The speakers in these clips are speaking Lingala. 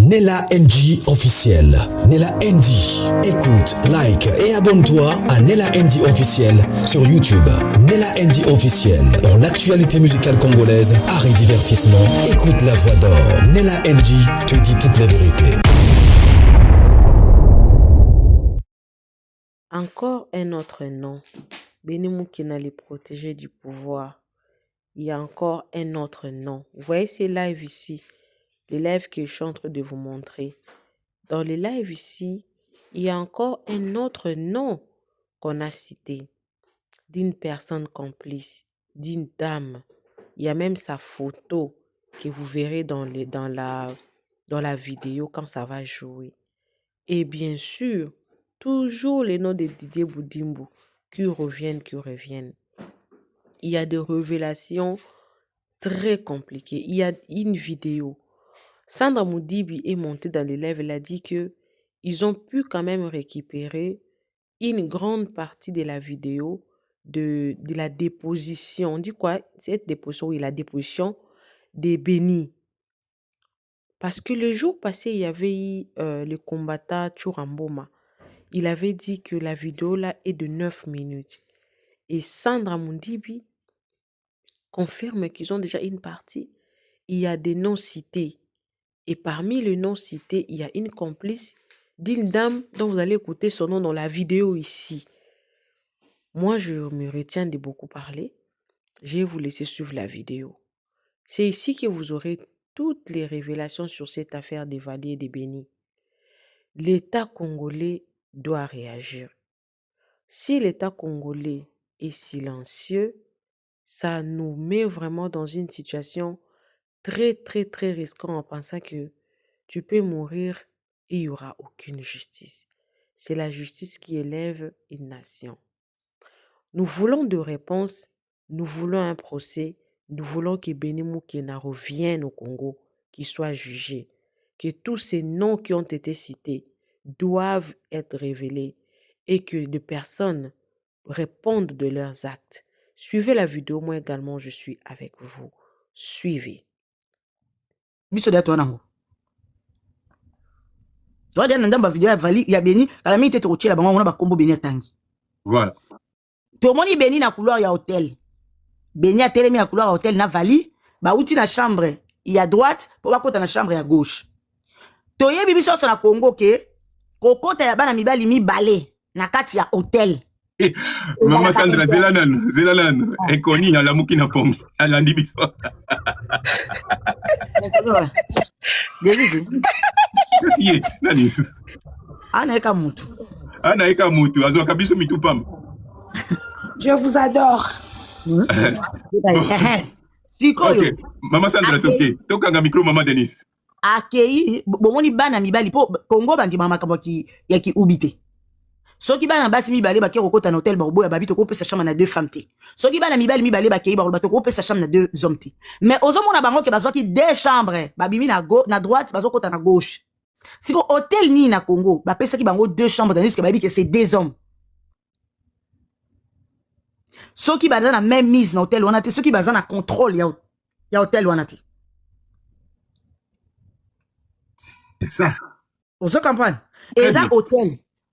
Nella NG officiel. Nella NG. Écoute, like et abonne-toi à Nella NG officiel sur YouTube. Nella NG officiel. Pour l'actualité musicale congolaise, art et divertissement, écoute la voix d'or. Nella NG te dit toute la vérité. Encore un autre nom. Béni Moukena, les protégés du pouvoir. Il y a encore un autre nom. Vous voyez ces lives ici, les lives que je suis en train de vous montrer. Dans les lives ici, il y a encore un autre nom qu'on a cité, d'une personne complice, d'une dame. Il y a même sa photo que vous verrez dans la vidéo quand ça va jouer. Et bien sûr, toujours les noms de Didier Boudimbu qui reviennent. Il y a des révélations très compliquées. Il y a une vidéo. Sandra Moudibi est montée dans les lives. Elle a dit que ils ont pu quand même récupérer une grande partie de la vidéo de la déposition. On dit quoi? Cette déposition, oui, la déposition des bénis. Parce que le jour passé, il y avait eu le combattant Churamboma. Il avait dit que la vidéo là est de 9 minutes. Et Sandra Moudibi confirme qu'ils ont déjà une partie. Il y a des noms cités. Et parmi les noms cités, il y a une complice d'une dame dont vous allez écouter son nom dans la vidéo ici. Moi, je me retiens de beaucoup parler. Je vais vous laisser suivre la vidéo. C'est ici que vous aurez toutes les révélations sur cette affaire des Valiers et des Bénis. L'État congolais doit réagir. Si l'État congolais est silencieux, ça nous met vraiment dans une situation très, très, très risquante en pensant que tu peux mourir et il n'y aura aucune justice. C'est la justice qui élève une nation. Nous voulons de réponses, nous voulons un procès, nous voulons que Béni Moukena revienne au Congo, qu'il soit jugé, que tous ces noms qui ont été cités doivent être révélés et que des personnes répondent de leurs actes. Suivez la vidéo, moi également je suis avec vous. Suivez. Biso da toi nango. Toi dia ndamba vidéo ya Vali ya Béni, kala mingi te kotiela bango ngona ba kombo Béni atangi. Voilà. To moni Béni na couloir ya hôtel. Béni a telemi na couloir ya hôtel na Vali, ba uti na chambre ya droite po ba kota na chambre ya gauche. To yebi biso so na Congo ke kokota ya bana mibali mibale na kati ya hôtel. Mama Sandra Zelanan ekoni na lamuki na pongi alandi biso. Delize. Yes, nani isso? Anaeka mutu azwa kabiso mitupam. Je vous adore. Sikoyo. Okay. Mama Sandra tokanga micro mama Denise. Akei bomoni bana mibali po Congo bandi mama makambo ya ki ubite. Soki bana basi mibale bakei kokota na hôtel baroboya babito ko pesa chambre na deux femmes te. Soki bana mibali mibale bakei barobato ko pesa chambre na deux hommes te. Mais ozomona bango ke bazwaki deux chambres, babimi na droite bazokota na gauche. Siko hôtel ni na Congo ba pesa ki bango deux chambres tandis que babi que c'est deux hommes. Soki baza na même mise na hôtel wana te, soki baza na contrôle ya hôtel wana te. C'est ça. On se comprend. Et ça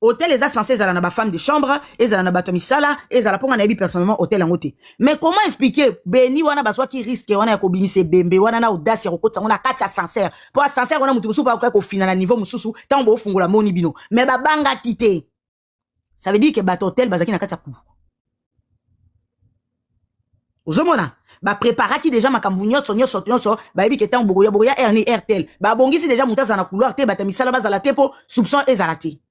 hôtel est censé être na femme de chambre, et na bato misala, et la ponga na bi personnellement hôtel en hôtel. Mais comment expliquer Béni wana baswa qui risque wana ya kobinise bembe wana na audace ya kokota wana kati ascenseur. Pour ascenseur wana mutu mususu pa ko fina na niveau mususu, tango fungola moni bino. Mais ba banga kité. Ça veut dire que bato hôtel bazaki na kati ya ku. Ozomona ba préparaki déjà makambu nyonso ba yebi ke tango boya erni RTL. Ba bongisi déjà mutaza na couloir te bata misala bazala te po soupçon ezalati.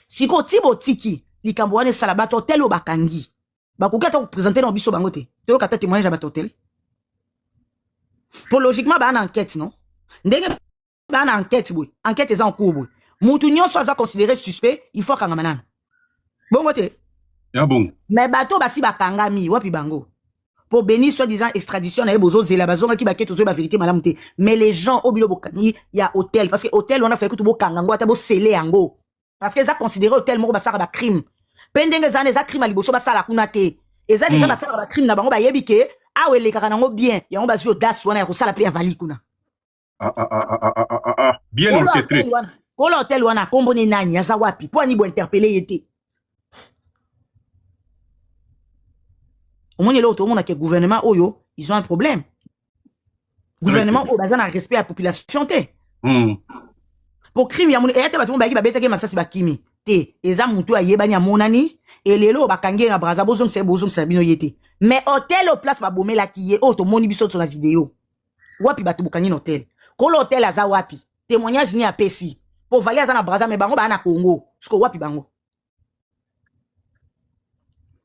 Siko tibo tiki likambo wane sala bato hotel o bakangi bakukata ko présenter na biso bango te to kata témoignage ya bato hotel pour logiquement ba na enquête non ndenge ba na enquête boy enquête est en cours boy mutu nyonso aza considéré suspect il faut kanga manana bongo te ya bon mais bato basi bakangami wapi bango pour bénir soi-disant extradition na bozo zela bazonga ki bakete zo ba vérité madame te mais les gens au bilo bokangi ya hôtel parce que hôtel on a fait que tout bo kangango ata bo sceller yango parce que ça considéré hôtel moko basara ba crime pendenge zane za crime liboso basala kuna te eza déjà basala ba crime na bango ba yebi ke awele kaka nango bien yango bazu audace wana ya kosala pe ya Vali kuna Bien orchestré. Kolo hotel wana kombo ni nani aza wapi po ani bo interpeller yete. Au moins là tout le monde que gouvernement oyo ils ont un problème. Gouvernement o bazana respect à la population té. Pour crime ya mun et ba tout ba ki ba beta ke masasi ba kimi. Té eza mutu ayebani ya monani et lelo ba kange na braza bozom se bino yete. Mais hôtel au place ba bomela ki ye o to moni biso sur la vidéo. Wapi ba to bukangi hôtel. Kolo hôtel aza wapi. Témoignage ni a pesi. Pour valer aza na braza me bango ba na Congo. Sko wapi bango.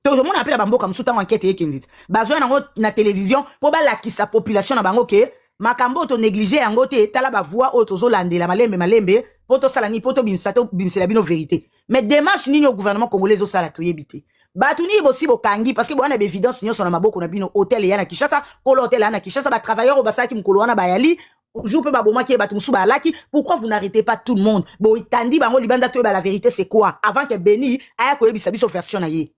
Tout le monde appelle bango comme sous enquête et kendit. Bazo na télévision pour ba la ki sa population na bango ke makambo to négliger yango te tala ba voix auto zo landela malembe poto salani poto bimsela bino vérité. Mais démarche ni au gouvernement congolais zo sala to yebité. Batuni bosi bo kangi parce que bona évidence nyonso na maboko na bino hôtel ya na Kinshasa, kolo hôtel ya na Kinshasa ba travailleurs au basaki mkolo wana bayali. Jou pe ba boma ki batu musu ba laki. Pourquoi vous n'arrêtez pas tout le monde? Bo itandi bango libanda to ba la vérité c'est quoi? Avant que Beni aya ko yebisa biso version na ye.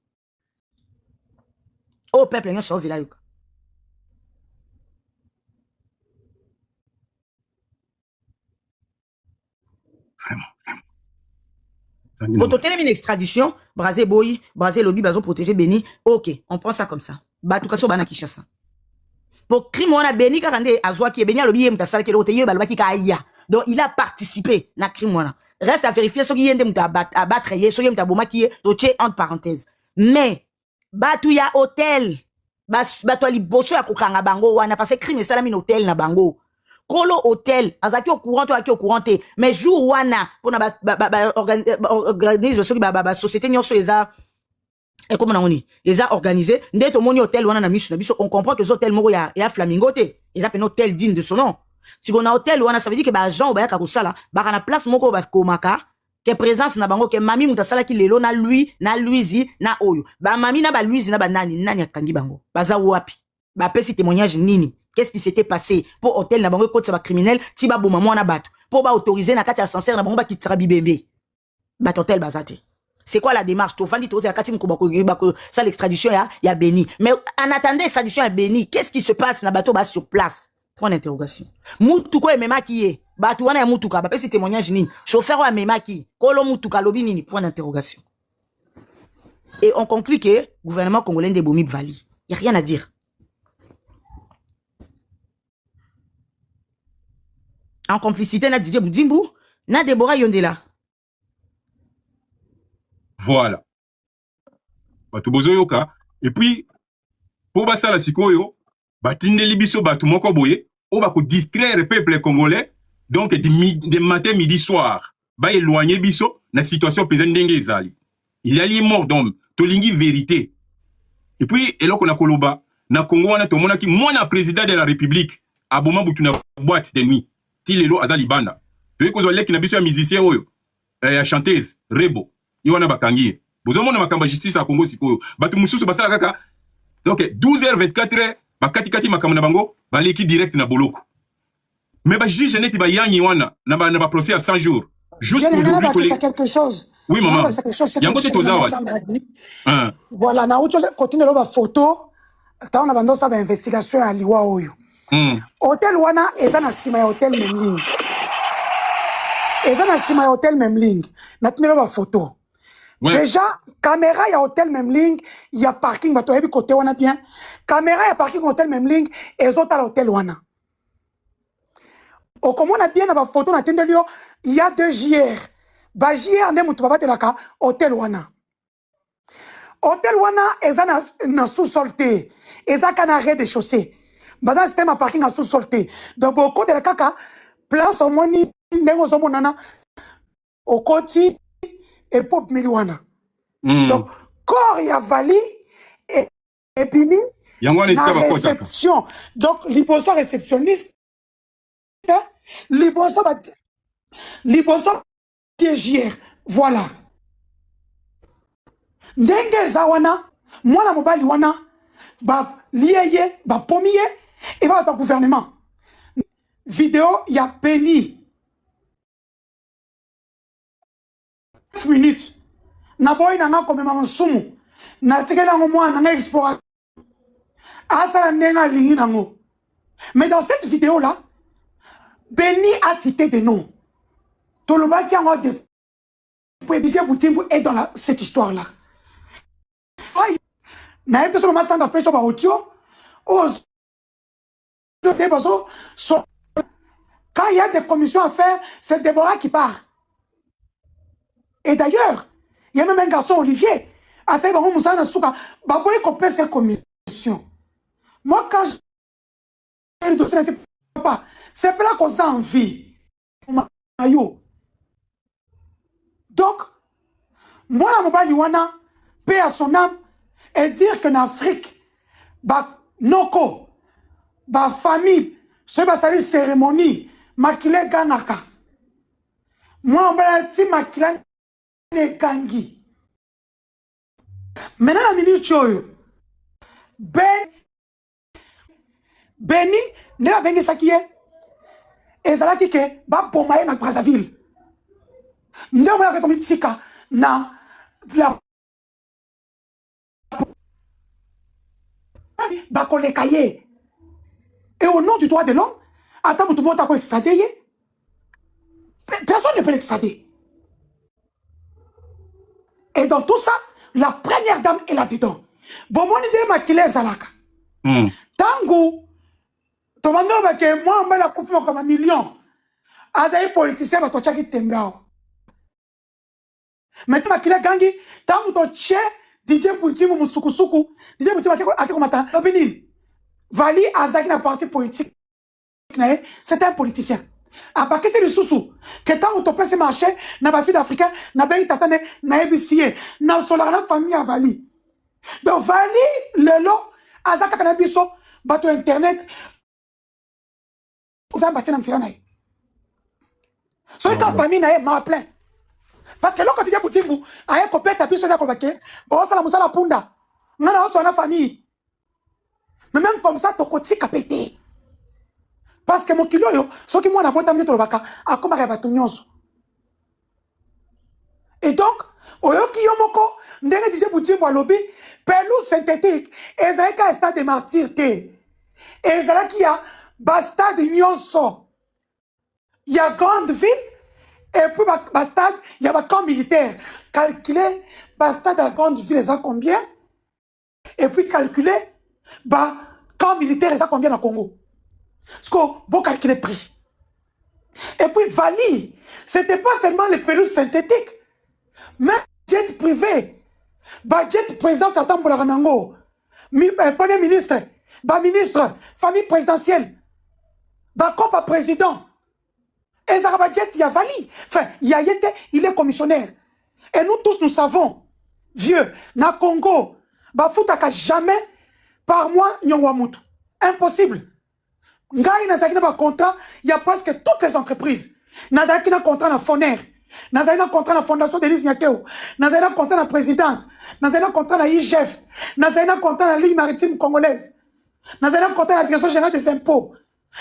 Oh peuple nyonso chose là yuka. Vraiment. Pour toter une extradition, Brazé Boy, Brazé Lobby, Bazo protéger Beni. Ok, on prend ça comme ça. Batukaso bana Kinshasa. Pour crime on a Beni karande azwa ki Beni Lobby mta sala ke lote ye balba ki kaya. Donc il a participé na crime wana. Reste à vérifier ce qui yende mta abattre ye, so yemta boma ki toche entre parenthèses. Mais batu ya hôtel, batu ali boso ya kokanga bango wana parce que crime sala min hôtel na bango. Kolo hôtel, azaki au courant, toi qui au courant, mais jour wana, pour na organise ceux qui société nyonso eza et comment on dit, eza organisé, ndeto moni hôtel wana na misu, on comprend que les hôtels moko ya Flamingo te, eza pe hôtel digne de son nom. Si on a hôtel wana, ça veut dire que ba gens ba ka kosala, ba na place moko ba komaka, que présence na bango que mami mutasala ki lelo na lui, na Louisi, na oyo. Ba mami na ba Louisi na ba nani akangi bango. Baza wapi? Ba pesi témoignage nini? Qu'est-ce qui s'était passé pour hôtel na bango côté ba criminel ti ba boma mwana bato pour ba autoriser na kati ascenseur na bango ba kitira bibembe ba hôtel bazate. C'est quoi la démarche? To fandi to kati mko ba ça l'extradition ya Beni. Mais en attendant l'extradition ya Beni, qu'est-ce qui se passe na bato ba sur place? Point d'interrogation. Mutuko e mema ki ye. Bato wana ya mutuka ba pesi témoignage nini? Chauffeur wa mema ki. Kolo mutuka lobi nini? Point d'interrogation. Et on conclut que gouvernement congolais de Bomi Bvali. Y a rien à dire. En complicité, na Didier Boudimbu, na Deborah Yondela. Voilà. Batu bozo yoka. Et puis, pour basa la sikoyo, batindeli biso batu moko boye, o bako distraire le peuple congolais, donc de matin, midi, soir, ba éloigner biso, na situation pesante ndenge ezali. Il y a les morts d'homme, tolingi vérité. Et puis, eloko na koloba, na Congo wana to mona ki mwana président de la République, aboma butu na boîte de nuit. Tilelo azali banda. Toye ko zoleki na biso ya musicien oyo. Ya chanteuse Rebo. Iwana bakangi. Bozo mona makamba justice a Congo sikoyo. Batu mususu basala kaka. Donc 12h 24h bakati makambo na bango baleki direct na boloko. Mais ba juge neti ba yangi wana na ba procès à 100 jours. Juste pour lui c'est quelque chose. Oui maman. Yango c'est tozawa. Voilà, na uto continue lo ba photo. Taona bando sa ba investigation ya liwa oyo. Hôtel wana eza na sima ya hôtel Memling. Eza na sima ya hôtel Memling. Na tunelo ba photo. Ouais. Déjà caméra ya hôtel Memling, il y a parking bato yebi côté wana bien. Caméra ya parking hôtel Memling ezota hôtel wana. O comme on a bien na ba photo na tendelio, il y a 2 JR. Ba JR ne mutu babate la ka hôtel wana. Hôtel wana eza na sous-sol te. Eza kana rez-de-chaussée. Baza système à parking à sous-solté. Donc au côté de la caca, place au moni, nengo somo nana, au côté et pop miliwana. Donc corps y a vali et pini. La réception. Donc l'hyposo réceptionniste, l'hyposo TGR. Voilà. Ndenge zawana, mwana mobali wana, ba lié, ba pomier. Et va au gouvernement. Vidéo, il y a Beni. 9 minutes. Na boy na comme maman sumu. Na tigela moi na exploration. Asa nenga lingi nango. Mais dans cette vidéo là, Beni a cité des noms. Tolobaki en de Didier Boutimbu est dans cette histoire-là. N'a pas seulement ça d'après sur audio. Quand il y a des commissions à faire, c'est Déborah qui part. Et d'ailleurs, il y a même un garçon, Olivier, à ce moment où Moussa Nasuka, Baboy complet ces commissions. Moi, quand je le dossier, c'est pas là qu'on a envie. Donc, moi, Mobali Wana, paix à son âme, et dire que en Afrique, bah, noko, bah, famille, ce bah, une cérémonie, makile ganaka. Moi, on va dire makile ne gangi. Maintenant, la minute choyo, Beni, ne va bengi sakiye, et ça là qui ke, bah, pour maïe na Brazzaville. Ne va pas comme tika, na, la, bah, qu'on les cahiers. Et au nom du droit de l'homme, attends, tout le monde a quoi extrader. Personne ne peut l'extrader. Et dans tout ça, la première dame est là-dedans. Bon, mon idée, ma qu'il est Zalaka. Tango, tu m'as dit que moi, on va la confirmer comme un million. Azaï politicien, va te tchaki tengao. Maintenant, ma qu'il est gangi, tango to tché, Didier Boutimu, Moussoukoussoukou, Didier Boutimu, Akékomata, Benin. Vali Azaki na parti politique, c'est un politicien. À partir de sous que tant on peut se marcher, na bas sud-africain, na bain tatane, na EBCA, na solarana famille à Vali. Donc Vali, le lot, Azaka Kanabiso, bateau internet, vous avez battu dans le tiranaï. Soit ta famille m'a plein. Parce que là, quand tu dis Boutibu, à un copain, tu as pu se faire convaincre, bon, ça la moussa la punda. Non, non, c'est une famille. Mais même comme ça, ton côté a pété. Parce que mon kilo, ce qui moi n'a pas été dans le bac, à comment il va tout nyonso. Et donc, oyo ki yomoko, ndenge disait Boutibu à lobby, pelou synthétique, et ça est un stade de martyr te. Et ça qui a bastade nyonso. Il y a grande ville, et puis bastade, il y a un camp militaire. Calculer, bastade à grande ville, ça combien? Et puis calculer, bah, camp militaire, ça combien dans Congo? Parce qu'on peut calculer le prix. Et puis, Vali, ce n'était pas seulement les pelouses synthétiques, mais jet privé. Bah, jet président Satan Boularanango, premier ministre, bah, ministre, famille présidentielle, bah, comme président. Et ça va jet, il y a Vali. Enfin, il est commissionnaire. Et nous tous, nous savons, vieux, na Congo, bah, foutaka jamais par mois, Nyongwamutu. Impossible. Ngai nazaki na contrat, il y a presque toutes les entreprises. Nazaki na contrat na Foner, nazaki na contrat na Fondation Denis Nyakeo, nazaki na contrat na présidence, nazaki na contrat na IGF, nazaki na contrat na Ligue maritime congolaise, nazaki na contrat na Direction générale des impôts,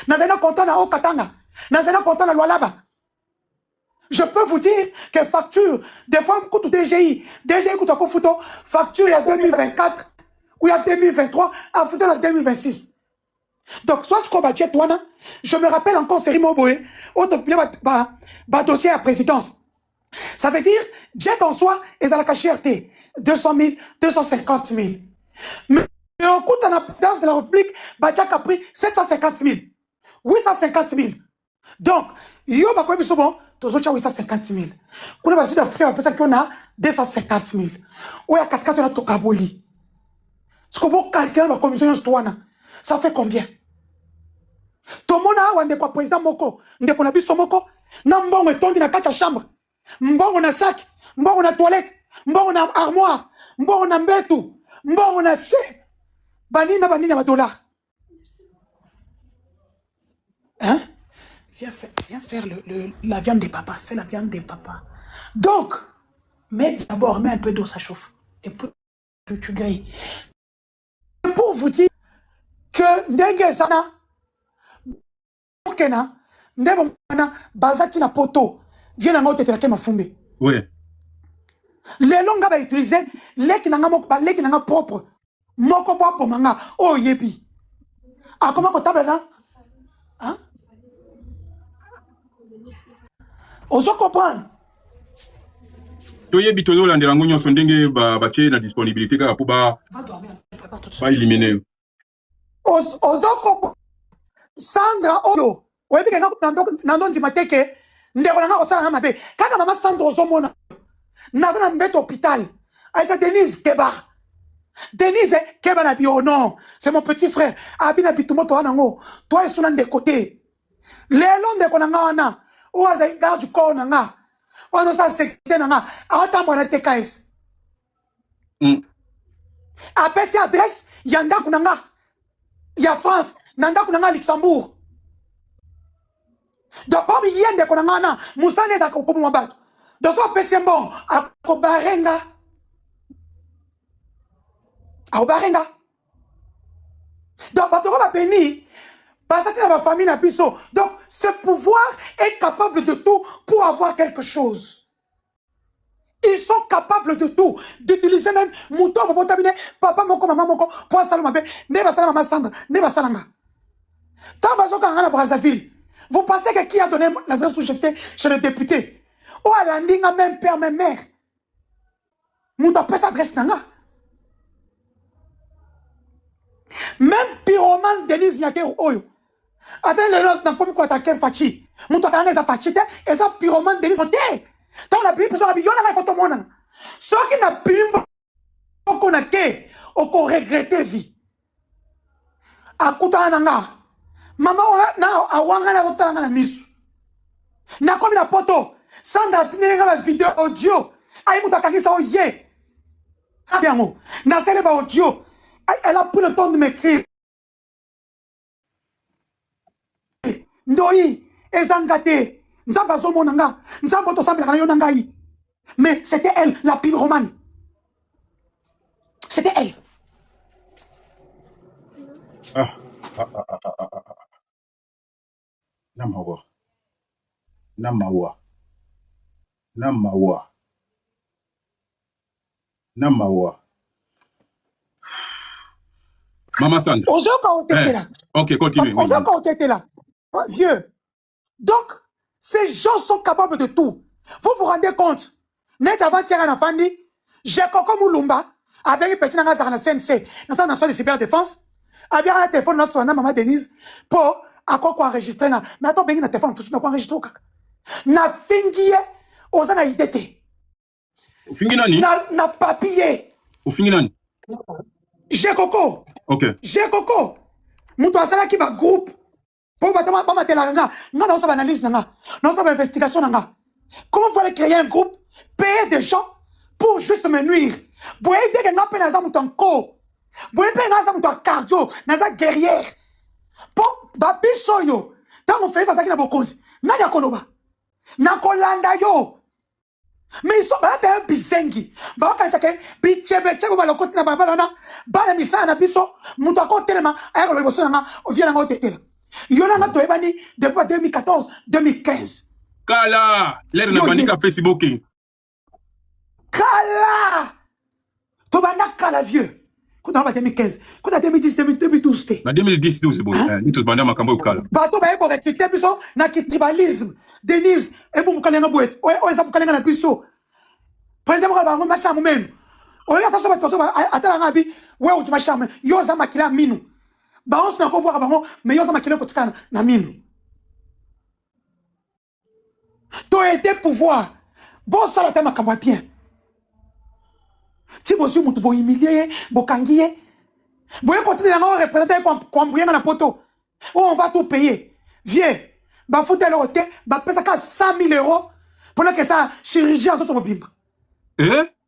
nazaki na contrat na Okatanga, nazaki na contrat na Lualaba. Je peux vous dire que facture, des fois, coûte DGI coûte à Kofuto, facture il y a 2024 ou il y a 2023, à Futo en 2026. Donc, soit ce qu'on va dire, je me rappelle encore Série Moboé, autre dossier à présidence. Ça veut dire, jet en soi, et à la cherté, 200 000, 250 000. Mais au coût de la présidence de la République, Badjak a pris 750 000, 850 000. Donc, yo ba quoi bon, tous autres 850 000. On a besoin d'Afrique, on a 250 000. Ou il y a 4 on a tout Kaboli. Ce que vous quelqu'un va commission ça fait combien? Tout le monde a un président Moko, ndeko na biso Moko, na mbongo etondi na kati ya chambre, mbongo na sac, mbongo na toilette, mbongo na armoire, mbongo na mbetu, mbongo na se, banina ba dollar. Hein? Viens faire la viande des papas, fais la viande des papas. Donc, mets d'abord, mets un peu d'eau, ça chauffe, et puis tu grilles. Pour vous dire que ndenge sana kena ndebo mana bazati na poto vient na ngotete la mafumbe. Oui. Les longa ba utiliser leki na ngamo ba leki na nga propre. Moko propre manga oh yebi. A comment ko table là? Hein? Ozo comprendre. Toye bitolo landela ngonyo sondenge batie na disponibilité kaka pour ba éliminer. Ozo comprendre. Sandra oyo. Oyebi ke nando ndima teke ndeko na nga osala nga mabe. Kaka mama Sandra ozo mona. Naza na mbete hôpital. Aïssa Denise Keba. Denise Keba na bio non. C'est mon petit frère. Abina bitumo to anango. Toi esuna de côté. Lelo ndeko na nga wana. Oaza garde du corps na nga. Wana sa secrétaire na nga. Atambo na TKS. Apesi adresse yanda kunanga. Ya France, nanda kunanga Luxembourg. Donc comme yende kunanga na musane za kokumu mabato. Donc so apesi bon akobarenga. Akobarenga. Donc bato ko ba béni parce que ma famille na biso. Donc ce pouvoir est capable de tout pour avoir quelque chose. Ils sont capables de tout, d'utiliser même mouton pour contaminer papa moko maman moko pour salama ne va salama maman Sandra ne va salanga. Tant bazo kanga na Brazzaville. Vous pensez que qui a donné l'adresse où j'étais chez le député? Ou à la ligne même père même mère. Mouton pas s'adresse nanga. Même pyromane Denise Nyake oyo. Attends le lance dans comme quoi attaquer Fachi. Mouton kanga za Fachi et ça pyromane Denise oté. Tant la Bible, personne n'a pas photo mona. Ceux qui n'a pas beaucoup na ke, au regretter vie. Akuta nanga, maman na awanga na rotanga na misu. Na komi na poto, sanda tinenga la vidéo audio. Aïe moutakaki sa oye. Abiamo, na sele ba audio. Elle a pris le temps de m'écrire. Ndoi, ezangate. Mais c'était elle, la pyromane. C'était elle. Namawa. Namawa. Namawa. Namawa. Maman Sandra. Ok, continue. Vieux. Donc, ces gens sont capables de tout. Vous vous rendez compte? Net avant-hier à la Fandi, j'ai Coco Moulumba, avec une petite nana na CNC, dans la nation de cyberdéfense, avec un téléphone dans son maman Denise, pour à quoi enregistrer na. Mais attends, ben un téléphone tout de enregistrer kaka. Na fingiye, osana idete. Fingi nani? Na papier. Au fingi nani? J'ai Coco. Ok. J'ai Coco. Moutou asala ki ba groupe. Pour ma télanga, non, non, ça va analyse, non, ça va investigation, non. Comment vous allez créer un groupe, payer des gens pour juste me nuire? Vous voyez, dès que nous avons un corps, vous voyez, nous avons un cardio, nous avons guerrière. Pour babi soyo, quand on fait ça, ça qui n'a pas cause. N'a pas koloba, n'a kolanda yo. Mais ils sont pas un bisengi. Bah quand ça que bichebe chebe ba lokoti na baba na ba na misa na biso, muto ko telema, ay ko le boso na o vient na tetela. Yonanga toebani depuis 2014 2015. Kala, l'air n'a pas dit qu'à Facebook. Kala, tobana kala vieux. Quand on va 2015, quand on 2010 2012 Na 2010-12 bon, ni tout banda makambo kala. Bato ba ebo recruter biso na ki tribalisme. Denise ebo mukalenga boet. O eza mukalenga na biso. Président ba ngo macham même. O ya taso ba atala ngabi, we o macham, yo za makila minu. Bah on se n'a pas voir avant, mais yo ça m'a créé pour t'en na mine. Toi été pouvoir, bon ça la tama kamba bien. Si vous vous vous humilier, vous kangier, vous continuer à représenter comme bouillant dans la poto. On va tout payer. Viens, bah foutez le hôtel, bah pèse à 100 000 € pendant que ça chirurgien en tout bimba.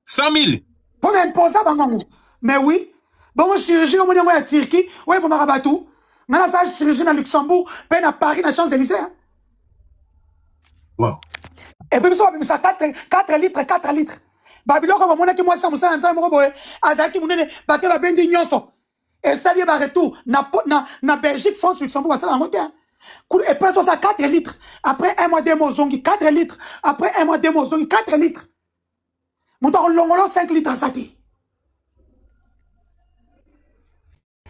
100 000? Pour imposer bah non. Mais oui. Bon, chirurgie, on est en Turquie, ouais, pour Marabatou. Maintenant, ça, chirurgie à Luxembourg, peine à Paris, dans Champs-Élysées. Wow. Et puis, ça, 4 litres, 4 litres. Babylone, comme on a qui moi, ça, ça, Azaki, mon nez, batté la bende d'Ignonso. Et ça, il y a un retour. Na Belgique, France, Luxembourg, ça, la montée. Et puis, ça, 4 litres. Après un mois, 2 mois, 4 litres. Après un mois, 2 mois, 4 litres. Mon temps, on 5 litres à ça.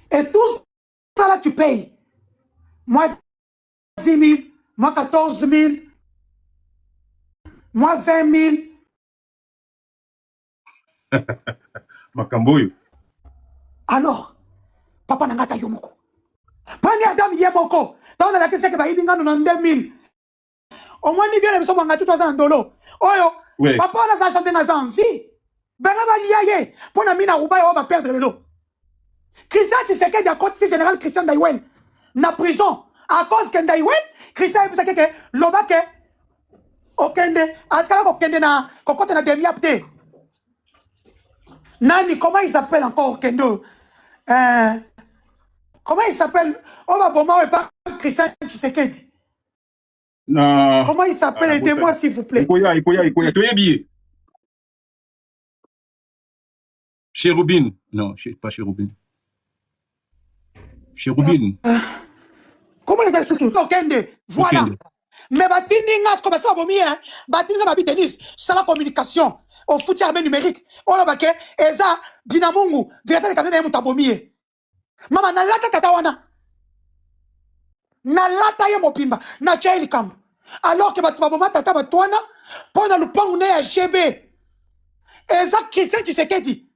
Et tout ça là, tu payes. Moi, 10 000, moi, 14 000. Moi, 20 000. Makamboyo. Alors, papa n'a pas yomoko. Première dame yemoko. Dans la question que va y binga 92 000. Au moins, il vient de me sauver tout $100. Oyo, Oui. papa n'a pas chanté dans en vie. Ben, on va lier. Pour la mine à Roubaix, on va perdre le lot. Christian Tshisekedi a côté général Christian Daiwen. Na prison. À cause que Daiwen, Christian a dit que l'obake. Okende. Atkala Okende na. Kokote na demi-apte. Nani, comment il s'appelle encore Kendo? Comment il s'appelle? On va bomber et pas Christian Tshisekedi. Na. Comment il s'appelle? Aidez-moi s'il vous plaît. Ikoya. Tu es habillé. Chérubin. Non, pas Chérubin. Chérubin. Comment les gars se sont? Okende. Voilà. Okende. Mais Batininga, ce qu'on va faire, Batininga, ma tennis, ça la communication, au foot armé numérique, on va que, Eza, Dinamungu, vérité de Canada, Mutabomier. Maman, na lata katawana. Na lata ya mopimba, na chaili kambu. Alors que Batubaboma tata Batouana, pendant le pan, on est à GB. Eza, Christian Tshisekedi.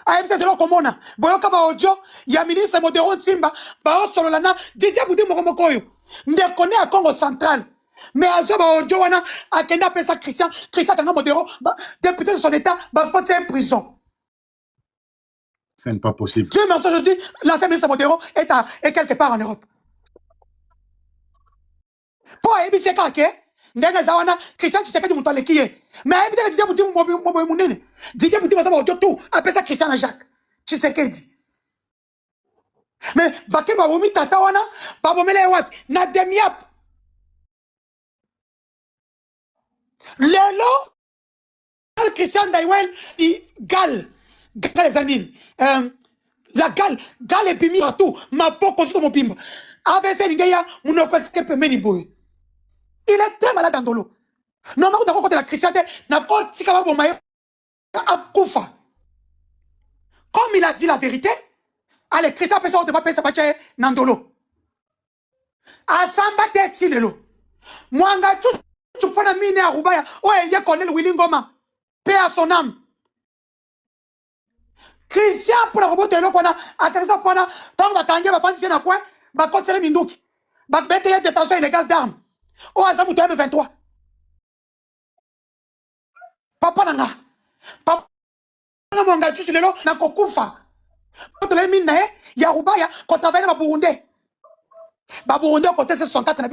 AFC de l'Okomona, Boyoka Baojo, ya ministre Modéron Simba, Bao Sololana, Didier Boudi Mokomokoyo. Nde connaît à Congo central. Mais à Zoba Ojo, wana, à Kenda Pesa Christian Kanga Modéron, député de son état, côté en prison. Ce n'est pas possible. Dieu merci aujourd'hui, l'ancien ministre Modéron est quelque part en Europe. Pour Ebi Kake, Ndenge Zawana, Christian Tshisekedi Moutale qui est. Mais Ebi Didier Boudi Mokomokoyo, Didier Boudi Mokomokoyo, tout, appelle ça Christian Jacques Tshisekedi. Mais Baké Baboumi Tatawana, Babomele Wap, na demiap. Lélo, Christian Daiwel, Gal les anines. La Gal est pimi partout. Ma peau continue mon pimba. Avec ces lignes, mon boy. Il est très malade dans l'eau. Non, mais on a la christianité, n'a pas dit à Koufa. Comme il a dit la vérité, allez, Christian peut ne pas payer sa pache Nandolo. Asamba tête si lelo. Mwanga tu fais la mine à Roubaïa. Oh, il y a Colonel Willy Ngoma. Paix à son âme. Christian pour la robot de l'eau qu'on a atterri ça pour la tant va tanguer va faire na point va continuer Mindouki. Va mettre une détention illégale d'armes. Oh, Azamou M23. Papa nanga. Papa nanga mwanga tu lelo na kokufa. Quand les mines il y a Roubaïa quand tu avais ma Burundais. Burundi, côté 64, alors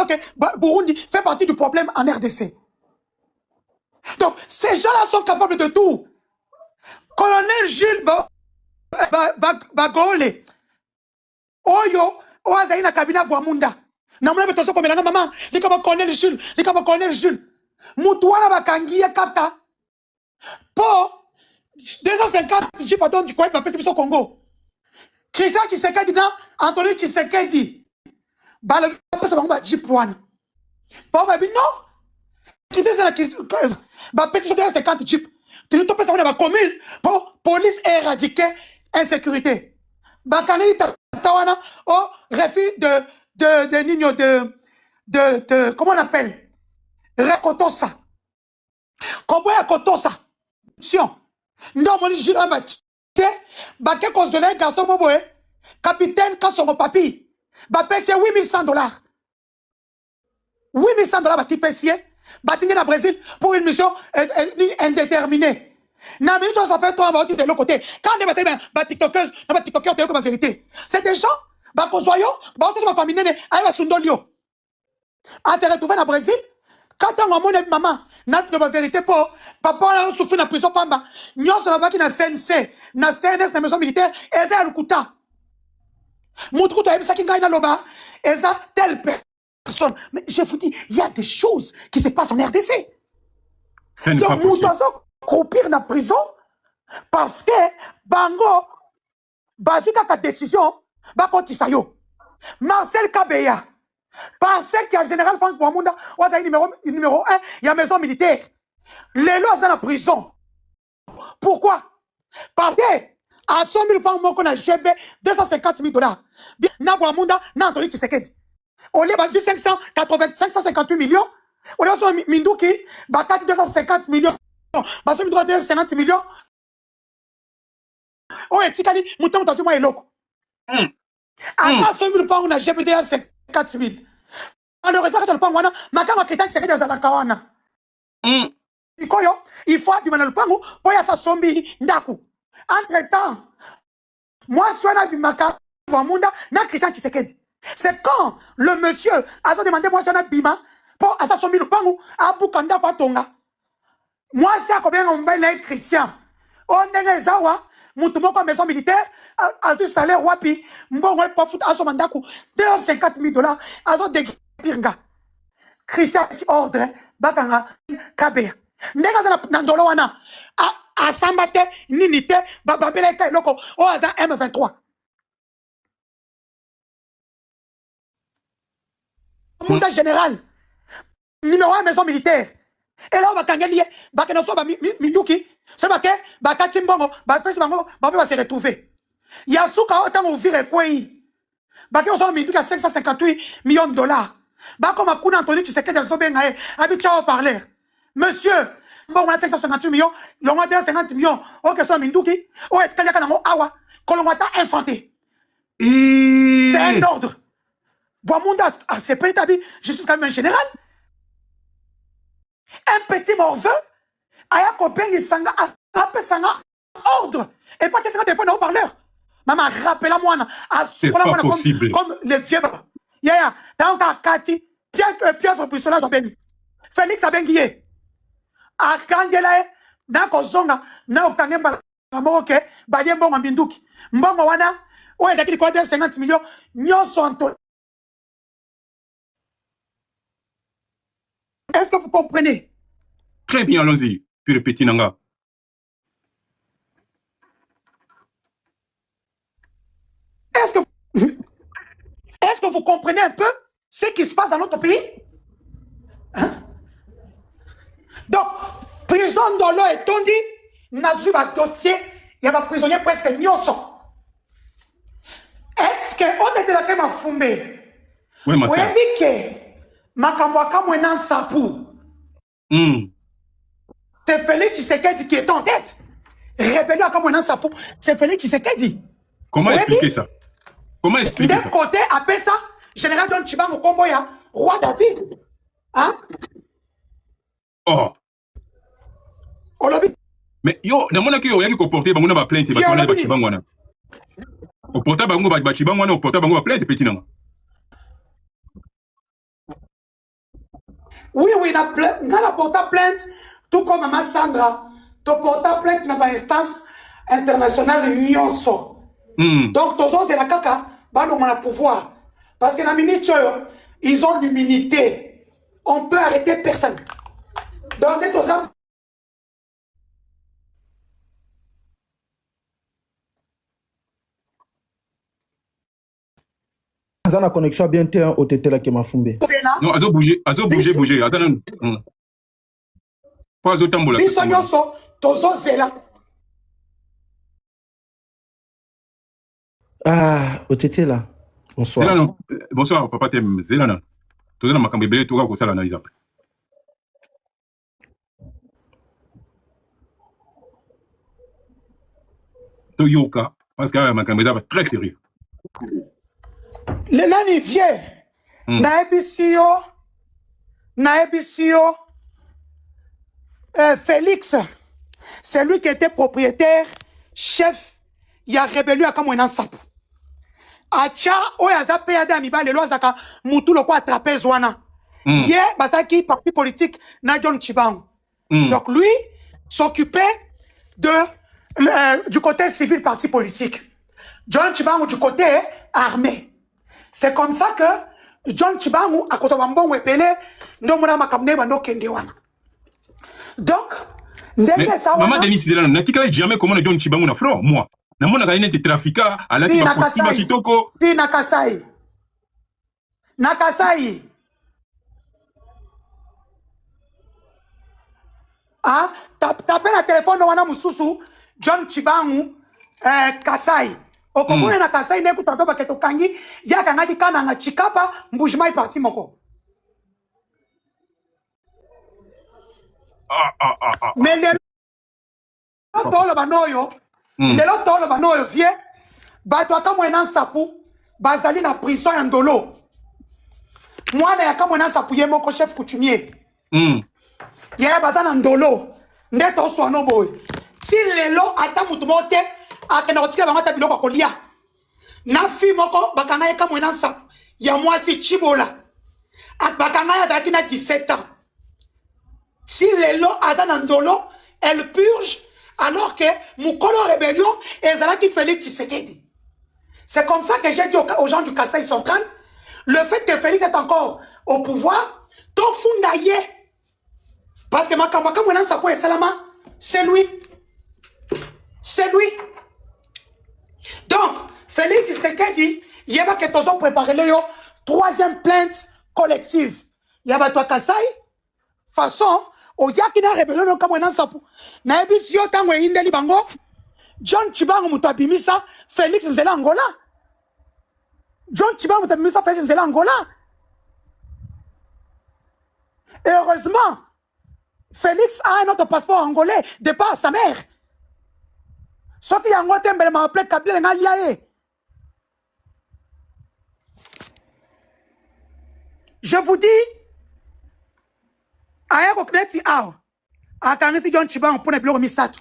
que Burundi fait partie du problème en RDC. Donc, ces gens-là sont capables de tout. Colonel Jules Bagole, Oyo, Oazaïna Kabina Guamunda. Namuna beto soko melanga maman, likaba Colonel Jules. Mutuana bakangiye kata. Po 250 jeep pardon du Koweït va passer au Congo. Christian Tshisekedi na Anthony Tshisekedi. Ba le pesa bango ba jeep one. Ba ba bi non. Qui ça la ba pesa 250 jeep. Tu ne peux pas savoir ba commune pour police éradiquer insécurité. Ba kaneli tawana au refus de Nino de comment on appelle Rekotosa. Comment Rekotosa? Sion. Non mon Gilles Bach. Baké consolé garçon boboé capitaine Kassongo papi ba pèse $8,100 $8,100 bati pèse bati na Brésil pour une mission indéterminée na minute ça fait toi de l'autre côté quand on est ba tiktokeuse na ba tiktoker te comme vérité c'est des gens ba kozoyo ba aussi ba famille né ay sundolio à se retrouver na Brésil. Quand on a mon maman, n'a pas vérité pour papa a souffert na prison pamba. Nyon se l'a na CNC, na CNS na maison militaire, et ça lukuta. Moutrouta et ça qui gagne loba, et ça telle personne. Mais je vous dis, il y a des choses qui se passent en RDC. Donc Moutazo croupir na prison parce que bango bazuka ka décision ba kotisa yo. Marcel Kabeya. Parce qu'il y a général Franck Wamunda, numéro 1, il y a maison militaire. Les lois sont en prison. Pourquoi? Parce que à 100 000 francs, on a GB $250 000. Na Wamunda, na Anthony Tshisekedi. Au lieu de 558 millions, On a Minduki, Bakati 250 millions. Baso Minduki 250 millions. On est tikali, mouton dans moi et loco. Attends, ce mille pounds, on a GPT à 54 000. On a resté à le pound, ma carte Christian, c'est que des Alakawana. Il faut abîmer le pango pour y avoir sa sombi ndaku. Entre-temps, moi, je suis un abimaka, Wamunda, na Christian Tshisekedi. C'est quand le monsieur a demandé moi, je suis un abima pour à sa sombi le pango, à Bukanda Patonga. Moi, c'est combien on met Christian. On est les Zawa, mon maison militaire, à du salaire, wapi, bon, on peut foutre à son mandaku, 250 000 $, à son dégâts. Christian, ordre, Bakanga, Kabea. Ndega na ndolo wana asamba te nini te bababela te loko o aza M23 montage général numéro 1 maison militaire et là on va kangeli bakena so ba minduki so ba ke bakati mbongo ba pesi bango ba pe va se retrouver yasuka autant ouvrir kwei bake so minduki à 558 millions de $, ba comme kuna Anthony Tshisekedi so benga habitué parler. Monsieur, bon, on a 558 millions, l'on a 250 millions, ok, ça, Minduki, on est calé à Awa, qu'on l'a infanté. C'est un ordre. Boamunda, c'est pas établi, je suis quand même un général. Un petit morveux, Aya Kopeng, il s'en a ordre. Et pas que des fois, on parleur. Maman, rappelle-moi, c'est pas possible. Comme les fièvres. Yeah, dans ta Kati, Pierre Brussola, Félix Abenguier. A kangela na kozonga na okangemba mamoke balie mbongo mbinduki mbongo wana o ezaki kwa 50 millions nyonso anto. Est-ce que vous comprenez? Très bien, allons-y. Puis répétez nanga. Est-ce que vous comprenez un peu ce qui se passe dans notre pays? Hein? Donc, prison de l'eau et tondi, n'a pas un dossier, il y a un prisonnier presque nyonso. Est-ce que, on est de la thème à Fumbe? Oui, ma soeur. Oui, que, Makamwaka Mwenan Sapou. C'est Félix Tshisekedi qui est en tête. Rébellion à Kamwenan Sapou, c'est Félix Tshisekedi. Comment expliquer ça? Comment expliquer ça? D'un côté, après ça, général Don Chibango Komboya, roi David. Hein? Oh. Mais yo, na mona ki yo yaki ko porter bango na ba plainte ba tona ba chibangwana. O porta bango ba chibangwana, o porta bango ba plainte petit nanga. Oui, na porta plainte tout comme Maman Sandra, tu porta plainte na ba instance internationale nyonso. Donc tozo c'est la kaka ba no na pouvoir parce que na minute ils ont l'immunité. On peut arrêter personne. Donc des tozo Aza na connexion bien te au tete la Kemafumbe. Non, azo bouger. Attends. Pas azo tambola. Biso nyonso tozo zela. Ah, au tete là. Bonsoir. Zela non. Bonsoir papa tem zela non. Tozo na makambe belé toka ko sala analyse après. Toyoka parce que makambe ça va très sérieux. Le nani vieux. Naebisio. Félix. C'est lui qui était propriétaire, chef. Il a rébellion à Kamwenan Sapou. Acha, oyaza peyade amiba le loazaka mutu loko attrapé zwana. Hier, basaki parti politique na John Chibangu. Donc lui s'occupait du côté civil parti politique. John Chibangu du côté armé. C'est comme ça que John Chibangu a cause de wepele ndo mona makamne bando kende wana. Donc maman Denis Zela n'a jamais comment John Chibangu na fro moi. Na mona ka nete trafica à la Nakasai kitoko. Si Nakasai. Ah, tapé na téléphone wana mususu John Chibangu Kasai. Okomona na Kasai ne kutazo baketo kangi ya kangaki kana na Chikapa mbujimai parti moko. Mais les tolo banoyo, les tolo banoyo vie, bato akamwena sapu, bazali na prison ya ndolo. Mwana ya kamwena sapu ye moko chef coutumier. Yaya bazana ndolo, ndeto swano boy. Si lelo ata mutu mote, akena kotika bango ata biloko kolia. Na fi moko bakanga ye kamwena sapu, ya mwasi chibola. Bakanga ya zaki na 17 ans. Si lelo azana ndolo, elle purge, alors que Moukolo Rébellion et Zalaki Félix Tshisekedi. C'est comme ça que j'ai dit aux gens du Kasaï central, le fait que Félix est encore au pouvoir, ton fundaye. Parce que Makamaka Mounan Sapo et Salama, c'est lui. C'est lui. Donc, Félix Tshisekedi, il y a que tous ont préparé le troisième plainte collective. Il y a toi Kasaï, façon, au yakina rébellion comme un sapu. Na ebisi yo tango indeli bango. John Chibango mutabimisa Félix Nzela Angola. John Chibango mutabimisa Félix Nzela Angola. Et heureusement, Félix a un autre passeport angolais de par sa mère. Sauf qu'il y a un autre m'a appelé Kabila Ngaliae. Je vous dis, aya kokneti awa akangisi John Chibango pour ne plus remisatu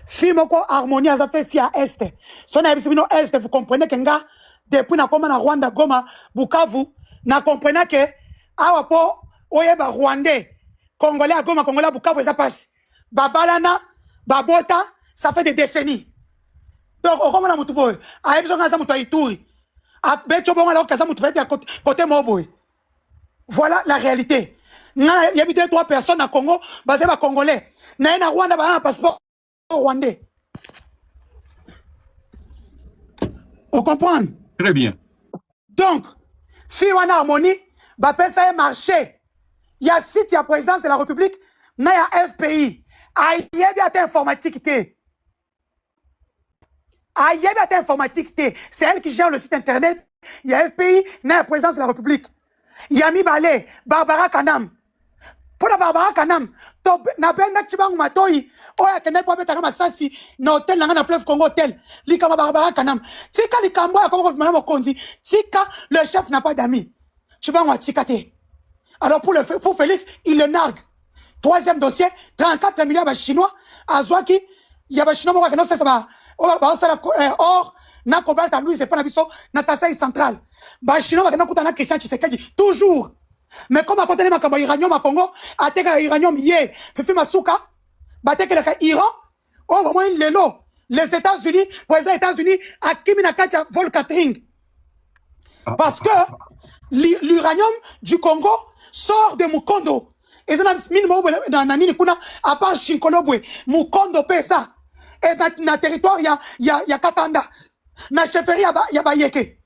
film ko harmonie a fait fia est so na bisibino est vous comprenez que nga depuis na koma na Rwanda Goma Bukavu na comprenez que awa po oyeba rwandais congolais à Goma congolais à Bukavu ça passe babalana babota ça fait des décennies donc on comme na mutu boy aya biso nga za mutu Ituri a becho bonga la kaza mutu pete côté moboy. Voilà la réalité. Il y a 3 personnes à Congo, basées à Congolais. Il y a Rwanda, un passeport rwandais. On comprend? Très bien. Donc, Fiwana Harmonie, ça est marché. Il y a site, il y a présidence de la République, il y a FPI. Il y a bien informatique. Il y a bien informatique. C'est elle qui gère le site internet. Il y a FPI, il y a présidence de la République. Yami Balé, Barbara Kanam. Pour la Barbara Kanam, na benda Chibangu Matoi, oya kene po betaka masasi na hotel na fleuve Congo hotel. Likama Barbara Kanam. Tika likambo ya Congo Madame Konzi. Tika le chef n'a pas d'amis. Chibangu atikate. Alors pour Félix, il le nargue. Troisième dossier, 34 milliards de Chinois à Zouaki, il y a des Chinois qui n'ont pas or na cobalt à Louis et pas nabiso na Kasaï central. Ba Chinois qui n'ont pas Christian Tshisekedi toujours. Mais comme à côté de ma iranium à Congo, à teka iranium yé, fait masuka, ba teka Iran, oh vraiment les États-Unis, pour les États-Unis, à Kimina Katia vol catering. Parce que l'uranium du Congo sort de Mukondo. Et ça n'a minimum dans Nani Kuna, à part Shinkolobwe, Mukondo pesa. Et dans le territoire, il y a Katanda. Na chefferie, il y a Bayeke.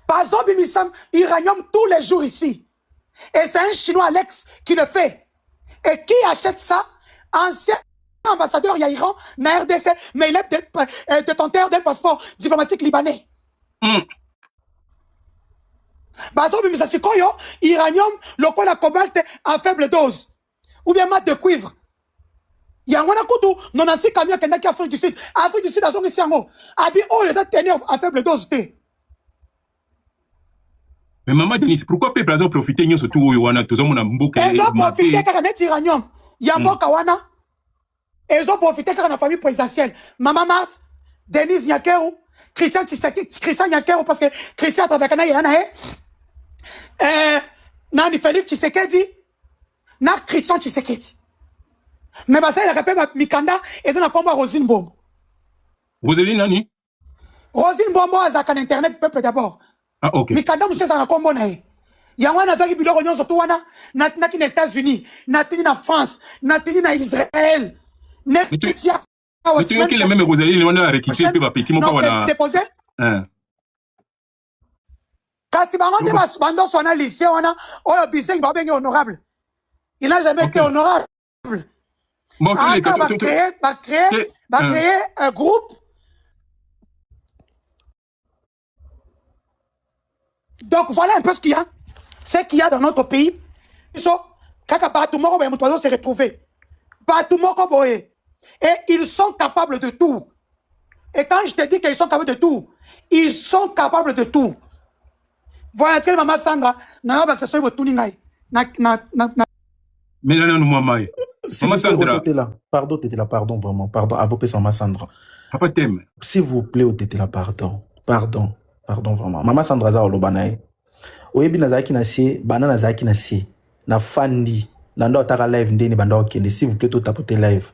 Par exemple, il y a uranium tous les jours ici. Et c'est un Chinois, Alex, qui le fait. Et qui achète ça? Ancien ambassadeur, il y a Iran, na RDC, mais il est détenteur d'un passeport diplomatique libanais. Par exemple, il y a uranium, le col à cobalt à faible dose. Ou bien mat de cuivre. Il y a un couteau, non, on sait qu'il y a Afrique du Sud. Afrique du Sud, a son ici, Abi, oh, les a tenus à faible dose. Mais maman Denise, pourquoi peuple ont profité de tout Yowana, tout le monde a beaucoup. Ils ont profité car on uranium. Il y a Mboka Wana. Ils ont profité car on a famille présidentielle. Maman Marthe, Denise Nyakeru, Christian Nyakeru, parce que Christian avec un Yanae. Nani Félix Tshisekedi, na Christian Tshisekedi. Mais ça, il répète Mikanda et dans la combat Rosine Bombo. Roselyne Nani? Rosine Bombo a un internet peuple d'abord. Ah, ok. Mikanda, nous sommes en combat. Il y a un qui biloko nyonso to wana na aux États-Unis, na tini na France, na tini na Israël. Mais tu vois que les mêmes Roselyne, on a réquité puis petit mon pas déposé. Kasi bango te bando sona lycée wana oyo biseng ba bengi honorable. Il n'a jamais été honorable. Bon, va créer un groupe. Donc voilà un peu ce qu'il y a. Ce qu'il y a dans notre pays. Kaka Batumoko boye mutu se retrouver. Batumoko boye. Et ils sont capables de tout. Et quand je te dis qu'ils sont capables de tout, ils sont capables de tout. Voilà, tu maman Sandra, na ba ça botu ningai. Na Mais là nous maman. Maman Sandra. Pardon, Tétela, pardon, vraiment. Pardon, à vos pères, Maman Sandra. Papa t'aime. S'il vous plaît, Tétela, pardon. Pardon, vraiment. Maman Sandra za olobanae. Oyebi nazaki na sie, bana nazaki na sie. Na fandi. Nando otaka live ndeni banda okende. S'il vous plaît, tout tapoter live.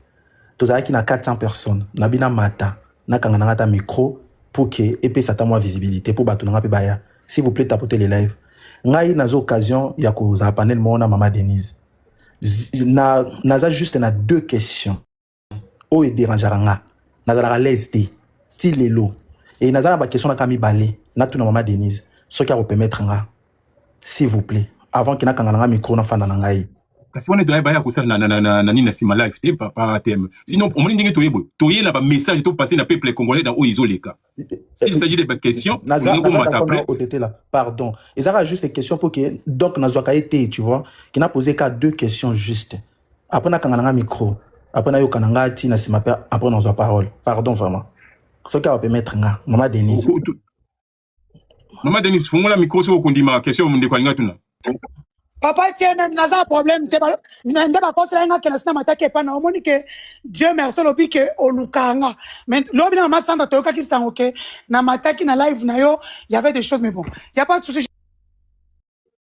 Tozaki na 400 personnes. Nabina mata. Na kanga nangata micro. Pour que, et puis ça t'a moins visibilité. Pour batu nanga pe baya. S'il vous plaît, tapoter les lives. Ngai na zo occasion, ya ko za panel mona Maman Denise. Naza juste na 2 questions. O e dérangeranga. Naza la lesté. Ti lelo. Et naza na ba question na kami balé. Na tu na Maman Denise. Ce qui a permettre nga. S'il vous plaît. Avant qu'il na kanga micro na fana ngai. Kasi on est dans baya ko sa na nina sima live te papa t'aime. Sinon on m'a dit que toyé là ba message to passer na peuple congolais dans Oizoleka. S'il s'agit de questions, naza pardon. Et ça a juste des questions pour que donc nazoka été, tu vois, qui n'a posé qu'à 2 questions juste. Après na kanga micro. Après na yo kananga ti na sima après na zo parole. Pardon vraiment. Ce qui va permettre nga Maman Denise. Maman Denise, fongola micro so kondima question munde kwa ngatuna. Papa tiens naza problème te ba nde ba kosela nga ke na sina matake pa na omoni ke Dieu merci lobi ke olukanga. Mais lobi na Maman Sandra toyoka ki sango ke na mataki na live na yo, il y avait des choses mais bon, il y a pas de souci.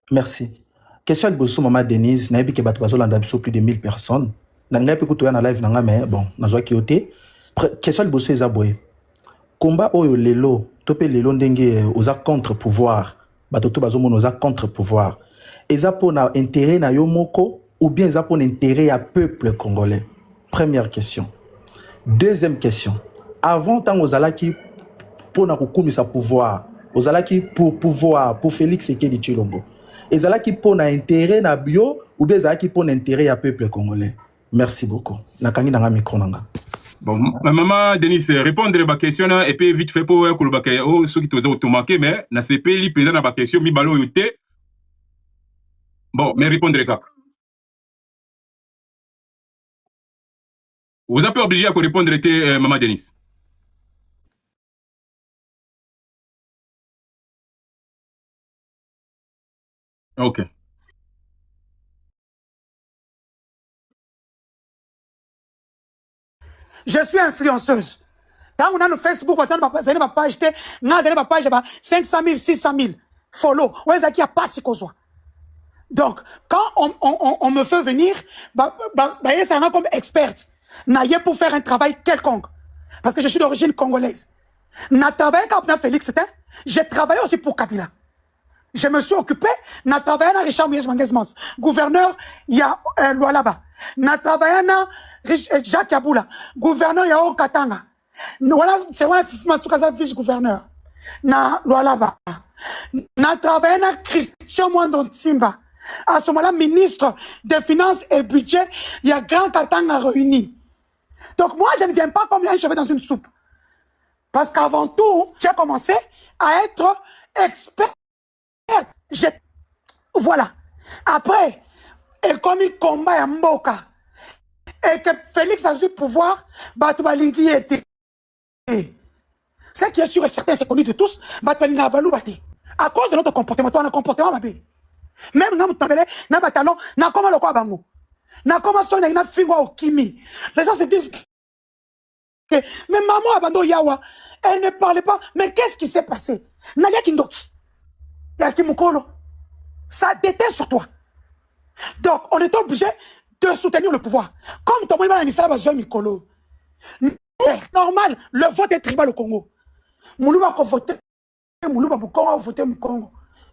Merci. Question de bosso Maman Denise, na yebi ke bato bazolanda biso plus de 1000 personnes. Na ngai pe kutoya na live nanga mais bon, nazo ki yote. Question de bosso ezaboye. Combat oyo lelo, topé lelo ndenge oza contre pouvoir. Bato to bazomona oza contre pouvoir. Eza pour na intérêt na yo moko ou bien eza pour intérêt à peuple congolais. Première question. Deuxième question. Avant tant ozalaki pour na kokumisa pouvoir, ozalaki pour pouvoir pour Félix Tshisekedi Tshilombo. Ezalaki pour na intérêt na bio ou bien ezalaki pour intérêt à peuple congolais. Merci beaucoup. Nakangi nanga micro nanga. Bon, Maman Denise, répondre à ma question et puis vite fait pour que le bac oh ceux qui t'ont automaqué mais na CP li présent à ma question mi balo yoté. Bon, mais répondre quoi? Vous êtes pas obligé à répondre Maman Denise. OK. Je suis influenceuse. Quand on a le Facebook, on a ma page, on a ma page, 500 000, 600 000 follow. On a pas si qu'on soit. Donc, quand on me fait venir, ça rend comme experte. Naïe pour faire un travail quelconque. Parce que je suis d'origine congolaise. Na travaillé avec Félix, j'ai travaillé aussi pour Kabila. Je me suis occupé, na travaillé avec Richard Mouyej Mangesmans, gouverneur, il y a Lualaba. Na travaillé avec Jacques Yaboula, gouverneur, il y a Okatanga. Voilà, c'est moi le vice-gouverneur. Na Lualaba. Na travaillé avec Christian Mwando Tsimba. À ce moment-là, ministre des Finances et Budget, il y a Grand Katanga réuni. Donc moi, je ne viens pas comme un cheveu dans une soupe. Parce qu'avant tout, j'ai commencé à être expert. Voilà. Après, et comme il combat à Mboka, et que Félix a eu le pouvoir, Batoubaligi était. Ce qui est sûr et certain, c'est connu de tous, Batoubaligi a balou bati. À cause de notre comportement, toi, on a un comportement, ma belle. Même dans notre na batalon, na comment le quoi bango. Na comment son na figo au kimi. Les gens se disent que mais maman abando yawa, elle ne parlait pas. Mais qu'est-ce qui s'est passé? Nalia Kindoki. Yakimukolo. Ça déteint sur toi. Donc, on est obligé de soutenir le pouvoir. Comme ton monde a mis ça à Mikolo. Normal, le vote est tribal au Congo. Moulouba a voté, Moulouba a voté au Congo.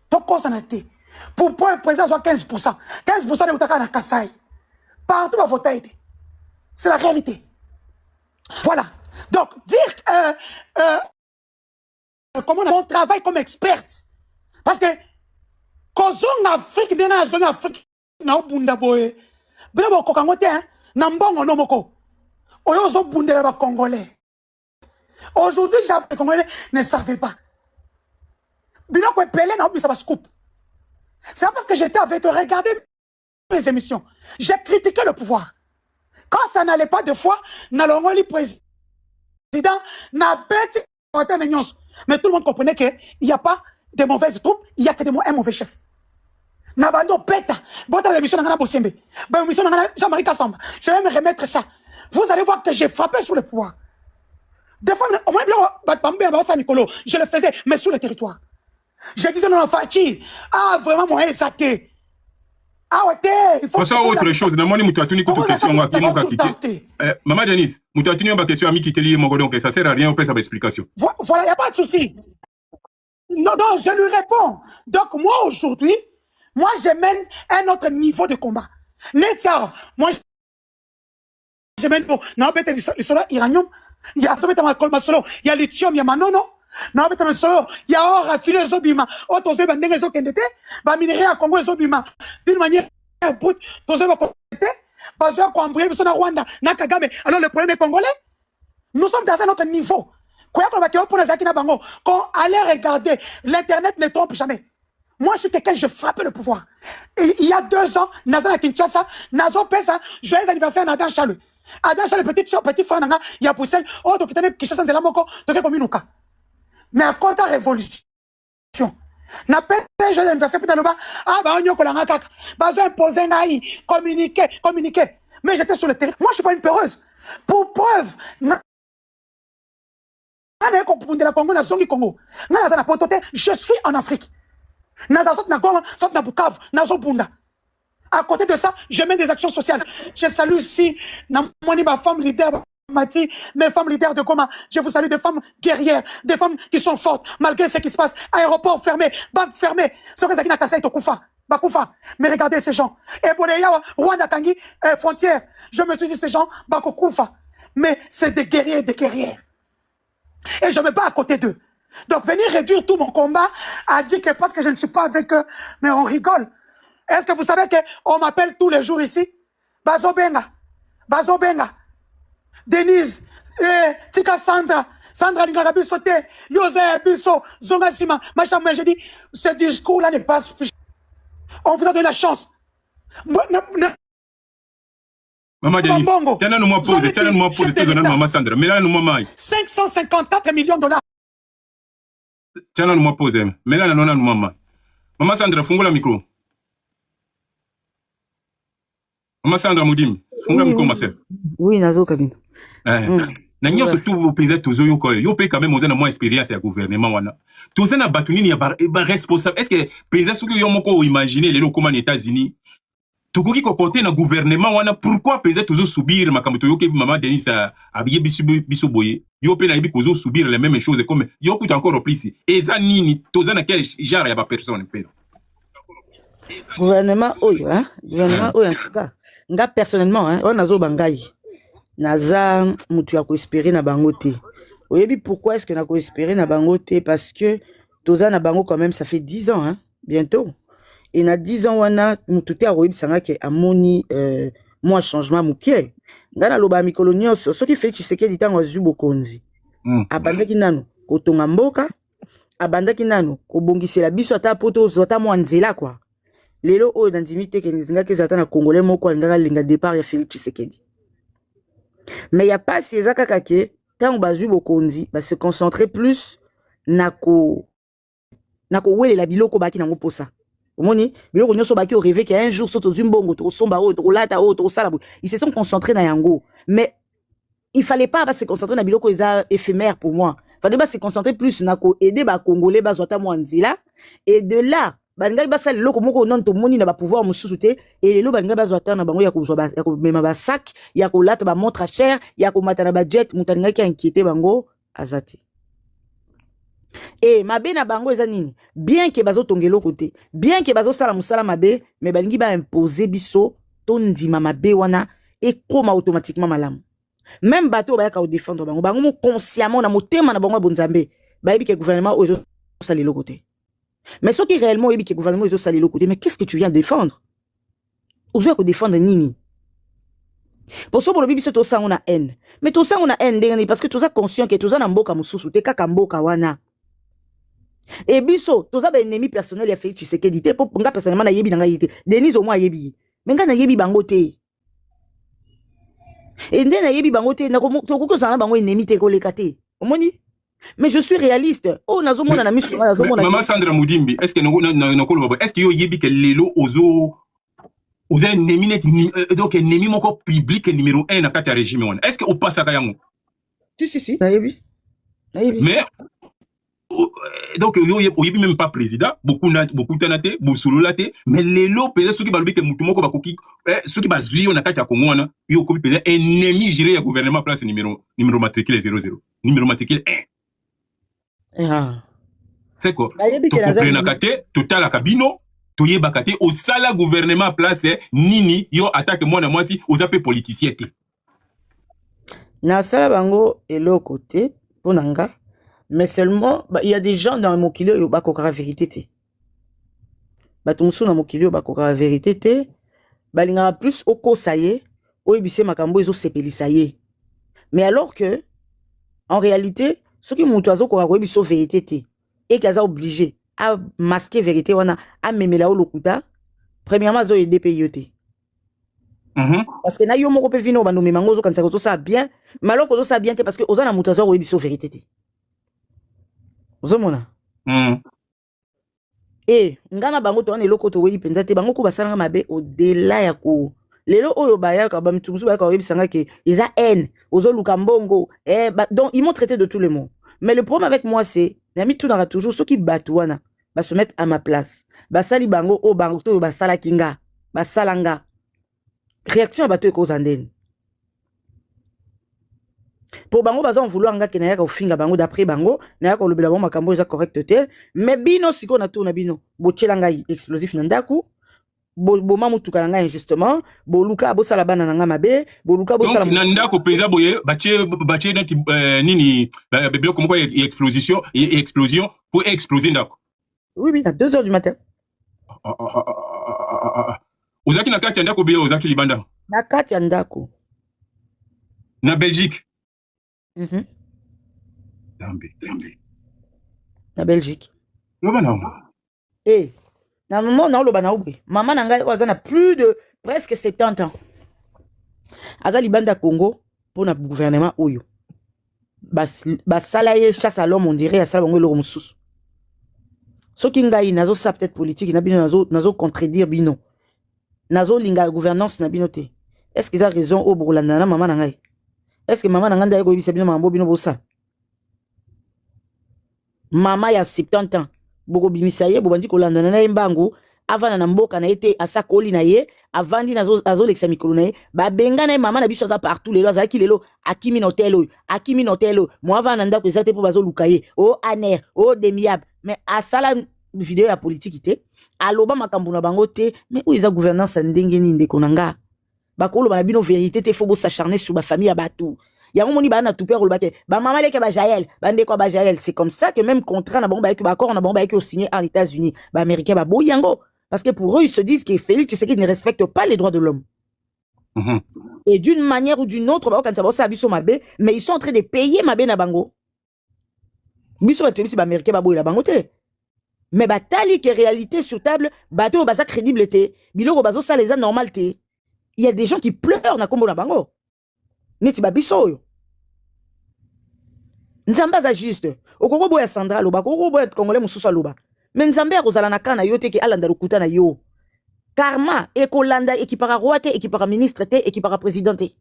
Donc, on s'en a été. Pour le président soit 15%. 15% de l'Outaka na Kassai. Partout va voter. C'est la réalité. Voilà. Donc, dire comment on travaille comme experte. Parce que, quand on Afrique, dans la zone Afrique, na bunda boye. Bina bo kokangote, na mbongo no moko. Oyo zo bundela ba Congolais. Aujourd'hui, les Congolais ne savaient pas. Bina ko pelé na obisa ba scoop. C'est parce que j'étais avec eux. Regardez mes émissions, j'ai critiqué le pouvoir. Quand ça n'allait pas de fois, n'allons-nous président, n'a bête, mais tout le monde comprenait qu'il n'y a pas de mauvaises troupes, il n'y a que un mauvais chef. Nabando bêta, bota l'émission d'Angana Bosembe, l'émission d'Angana Jean-Marie Kassamba. Je vais me remettre ça. Vous allez voir que j'ai frappé sur le pouvoir. Des fois, au moins, je le faisais, mais sur le territoire. Je disais non, Fachi, ah, vraiment, moi, ça t'est. Ah, ouais, il faut. Ça, autre chose, dans mon question, Maman Denise, Moutatuni, ma question, ami qui te lit, donc ça sert à rien, on peut savoir explication. Voilà, il n'y a pas de souci. Non, non, je lui réponds. Donc, moi, aujourd'hui, moi, je mène un autre niveau de combat. Netia, moi, je mène, non, le solo iranium, il y a il y a lithium, il y a manono, non, mais solo, il y a or, affilé zobima, autosé, bandenge kendete, ba minerai à Congo zobima, d'une manière brute, tosé va connecter, parce que quand on na Rwanda, na Kagame, alors le problème est congolais, nous sommes dans un autre niveau. Quand allez regarder, l'internet ne trompe jamais. Moi, je suis quelqu'un, je frappe le pouvoir. Et il y a 2 ans, Nazana Kinshasa, Nazo Pesa, joyeux anniversaire à Adam Chaleux. Adam Chaleux, petit frère, il y a Poussel, oh, donc, Kinshasa, c'est la moko, donc, comme une mais à contre révolution, n'a pas joyeux anniversaire, peut-être, ah, bah, on y a un kaka, bah, j'ai imposé, communiquer. Mais j'étais sur le terrain. Moi, je suis pas une peureuse. Pour preuve, je suis en Afrique. À côté de ça, je mets des actions sociales. Je salue ici ma femme leader, Mati, mes femmes leaders de Goma. Je vous salue des femmes guerrières, des femmes qui sont fortes, malgré ce qui se passe. Aéroport fermé, banque fermée. Mais regardez ces gens. Et Boleyawa, Rwanda Tangi, frontière. Je me suis dit, ces gens, Bakokoufa. Mais c'est des guerriers et des guerrières. Et je me bats à côté d'eux. Donc, venir réduire tout mon combat à dire que parce que je ne suis pas avec eux, mais on rigole. Est-ce que vous savez qu'on m'appelle tous les jours ici? Bazo Benga, Denise, Tika Sandra Lingara Bissote, Yosé Bisso, Zonga Sima, machin, mais j'ai dit, ce discours-là ne passe plus. On vous a donné la chance. Maman Denise, tiens nous moi pose, Maman Sandra, mais là nous moi 554 millions de dollars. Tiens nous moi pose, mais là nous moi. Maman Sandra, fungula micro. Maman Sandra Moudim, fungula micro ma sœur. Oui, nazo kabine. Na nyonso tout pays tous yo ko yo pe quand même oza na moins expérience ya gouvernement wana. Tous na batunini ya ba responsable. Est-ce que pays soki yo moko imaginer les comme en États-Unis? Tukoki ko côté na gouvernement wana pourquoi pays tous subir makambo to yo ke Maman Denise a biso boye. Yo pe na ibi ko subir les mêmes choses comme yo coûte encore plus. Eza nini tous na quel genre ya ba personne pe. Gouvernement oyo en tout cas. Nga personnellement on azo bangai. Naza mutu ya ko espérer na bango te. Oyebi pourquoi est-ce que na ko espérer na bango te parce que toza na bango quand même ça fait 10 ans bientôt. Et na 10 ans wana mutu te aroyebi sanga ke amoni moi changement mukie. Ngana loba mikolo nyonso soki fait Tshisekedi tango azu bokonzi. Abandaki nanu kotonga mboka, abandaki nanu kobongisela biso ata poto zota mwa nzela quoi. Lelo oyo ndimi te ke nzinga ke zata na congolais moko ngaka linga départ ya Félix Tshisekedi. Mais il n'y a pas ces akakake, tant on bazu bokonzi, se concentrer plus nako wele la biloko baki na ngoposa. Omoni, biloko nyoso baki au rêver qu'un jour soto zumbongo to somba o to lata o to sala. Ils se sont concentrés na yango. Mais il fallait pas se concentrer na biloko éphémère pour moi. Il fallait pas se concentrer plus nako aider ba congolais bazwata mwanzila et de là bangai basali loko moko non to moni na ba pouvoir mususu te et lelo bangai bazwata na bango ya ko mema ba sac ya ko lata ba montre cher ya ko mata na ba jet mutaninga ki inquiété bango azati et mabe na bango eza nini bien que bazo tongelo côté bien que bazo sala musala mabe mais balingi ba imposer biso to ndima mabe wana et koma automatiquement malamu même bateau ba ya ka défendre bango bango consciemment na motema na bango bonzambe ba yebi que gouvernement ozo sala le côté. Mais ce qui est réellement, c'est que le gouvernement est salé le côté. Mais qu'est-ce que tu viens défendre? Où est-ce que défendre Nini? Pour ça, pour le bibi, c'est tout ça, on a haine. Mais tout ça, on a haine, parce que tout ça conscient que tout ça, n'amboka mususu, te kaka mboka wana. Et biso, tout ça, ennemi personnel, il a fait Tshisekedi. Pour nga personnellement, na yebi, na nga yite. Denise, au moins, yebi. Mais nga na yebi bango te. Et nde na yebi bango te, na ko zana bango ennemi te ko lekate. Omoni? Mais je suis réaliste. Oh, nazo mona na miso, nazo mona. Maman Sandra Moudimbi, est-ce que est-ce que yo yebi que lelo ozo ennemi net donc ennemi moko public numéro 1 na kati ya régime wana. Est-ce que o passe ka yango? Si, na yebi. Mais donc yo yebi même pas président, beaucoup tanate, bosulolate, mais lelo peut-être ceux qui balobi que mutu moko bakoki ceux qui bazui na kati ya Congo wana, yo kopi peut-être ennemi géré ya gouvernement place numéro matricule 00, numéro matricule 1. C'est quoi? Tu comprends kate total la cabino, tu yeba kate au sala gouvernement place nini yo attaque moi na moi si aux appels politicien té. Na sala bango elo côté ponanga, mais seulement il y a des gens dans mon kilo yo bakokara la vérité té. Ba tumsu na mokili yo bakokara la vérité té, balinga plus oko saye, oyebise makambo ezo sepelisa ye. Mais alors que en réalité ce qui monte azo ko koyebiso vérité té et qu'ils sont obligés à masquer vérité wana à memela lokuta premièrement zo aider payoté parce que na yo moko pe vino ba no memango zo kanisa ko ça bien malo ko ça bien parce que ozana mutu azo koyebiso vérité té ozomona et ngana bango to wana eloko to weyi penza te bango ko basala mabe au delà ya ko lelo oyo baya ka ba mtumsu ba ka oyebisanga ke eza haine ozo luka mbongo donc ils m'ont traité de tout le monde. Mais le problème avec moi c'est nami tout n'aura toujours ceux qui battent wana ba se mettre à ma place ba sali bango o bango to ba sala kinga ba salanga réaction ba to ko zandeni pour bango bazon vouloir nga ke na yaka ofinga bango d'après bango na yaka lobela bango makambo eza correct te mais bino siko na tourna bino botchela ngai explosif na ndaku bo mamutuka na ngai injustement bo luka bo sala bana na nga mabe bo luka bo sala na ndako peza boye bache na nini beblo comme quoi explosion pour exploser ndako. Oui à 2h du matin. Ozaki na kati ya ndako bien ozaki libanda na kati ya ndako na Belgique. Dambe na Belgique loba na na moment na loba na oubé maman na ngai oza na plus de presque 70 ans aza libanda Congo pour na gouvernement oyo basala ye chasse à l'homme on dirait asala bango eloko mosusu soki ngai nazo sa peut-être politique na bino nazo contredire bino nazo linga gouvernance na bino te est-ce qu'ils a raison au Burlanda na maman na ngai est-ce que maman na ngai ko yebisa bino mambo bino bosa mama ya 70 ans boko bimisa ye bobandi kolanda na ye mbangu avana na mboka na ete asakoli na ye avandi nazo lekisa mikolo na ye babenga na ye mama na biso aza partout lelo azalaki lelo akimi na hotel oyo mo avana na ndako eza te mpo bazoluka ye o aner o demiable mais asala video ya politique te aloba makambo na bango te mais oyo eza gouvernance ya ndenge nini ndeko na nga bakoloba na bino vérité te fo bosacharner sur bafamille ya bato yango moni bana tout peur le ba maman leke ba Jaël bande quoi ba Jaël c'est comme ça que même contrat na bon ba accord na bon ba signé en États-Unis ba américain ba boyango parce que pour eux ils se disent que Félix Tshisekedi ne respecte pas les droits de l'homme. Et d'une manière ou d'une autre ba quand ça va ça biso mabe mais ils sont en train de payer mabe na bango biso ba tebisi ba américain ba boya bango te mais ba tali que réalité sur table ba to ba ça crédible te biloko bazo ça les a normal te il y a des gens qui pleurent na kombo na bango neti ba biso yo nzamba za juste okoko boya Sandra loba okoko boya congolais mususu loba mais nzamba akozala na kana yo te ke alanda lokuta na yo karma ekolanda ekipara roi te ekipara ministre te ekipara président te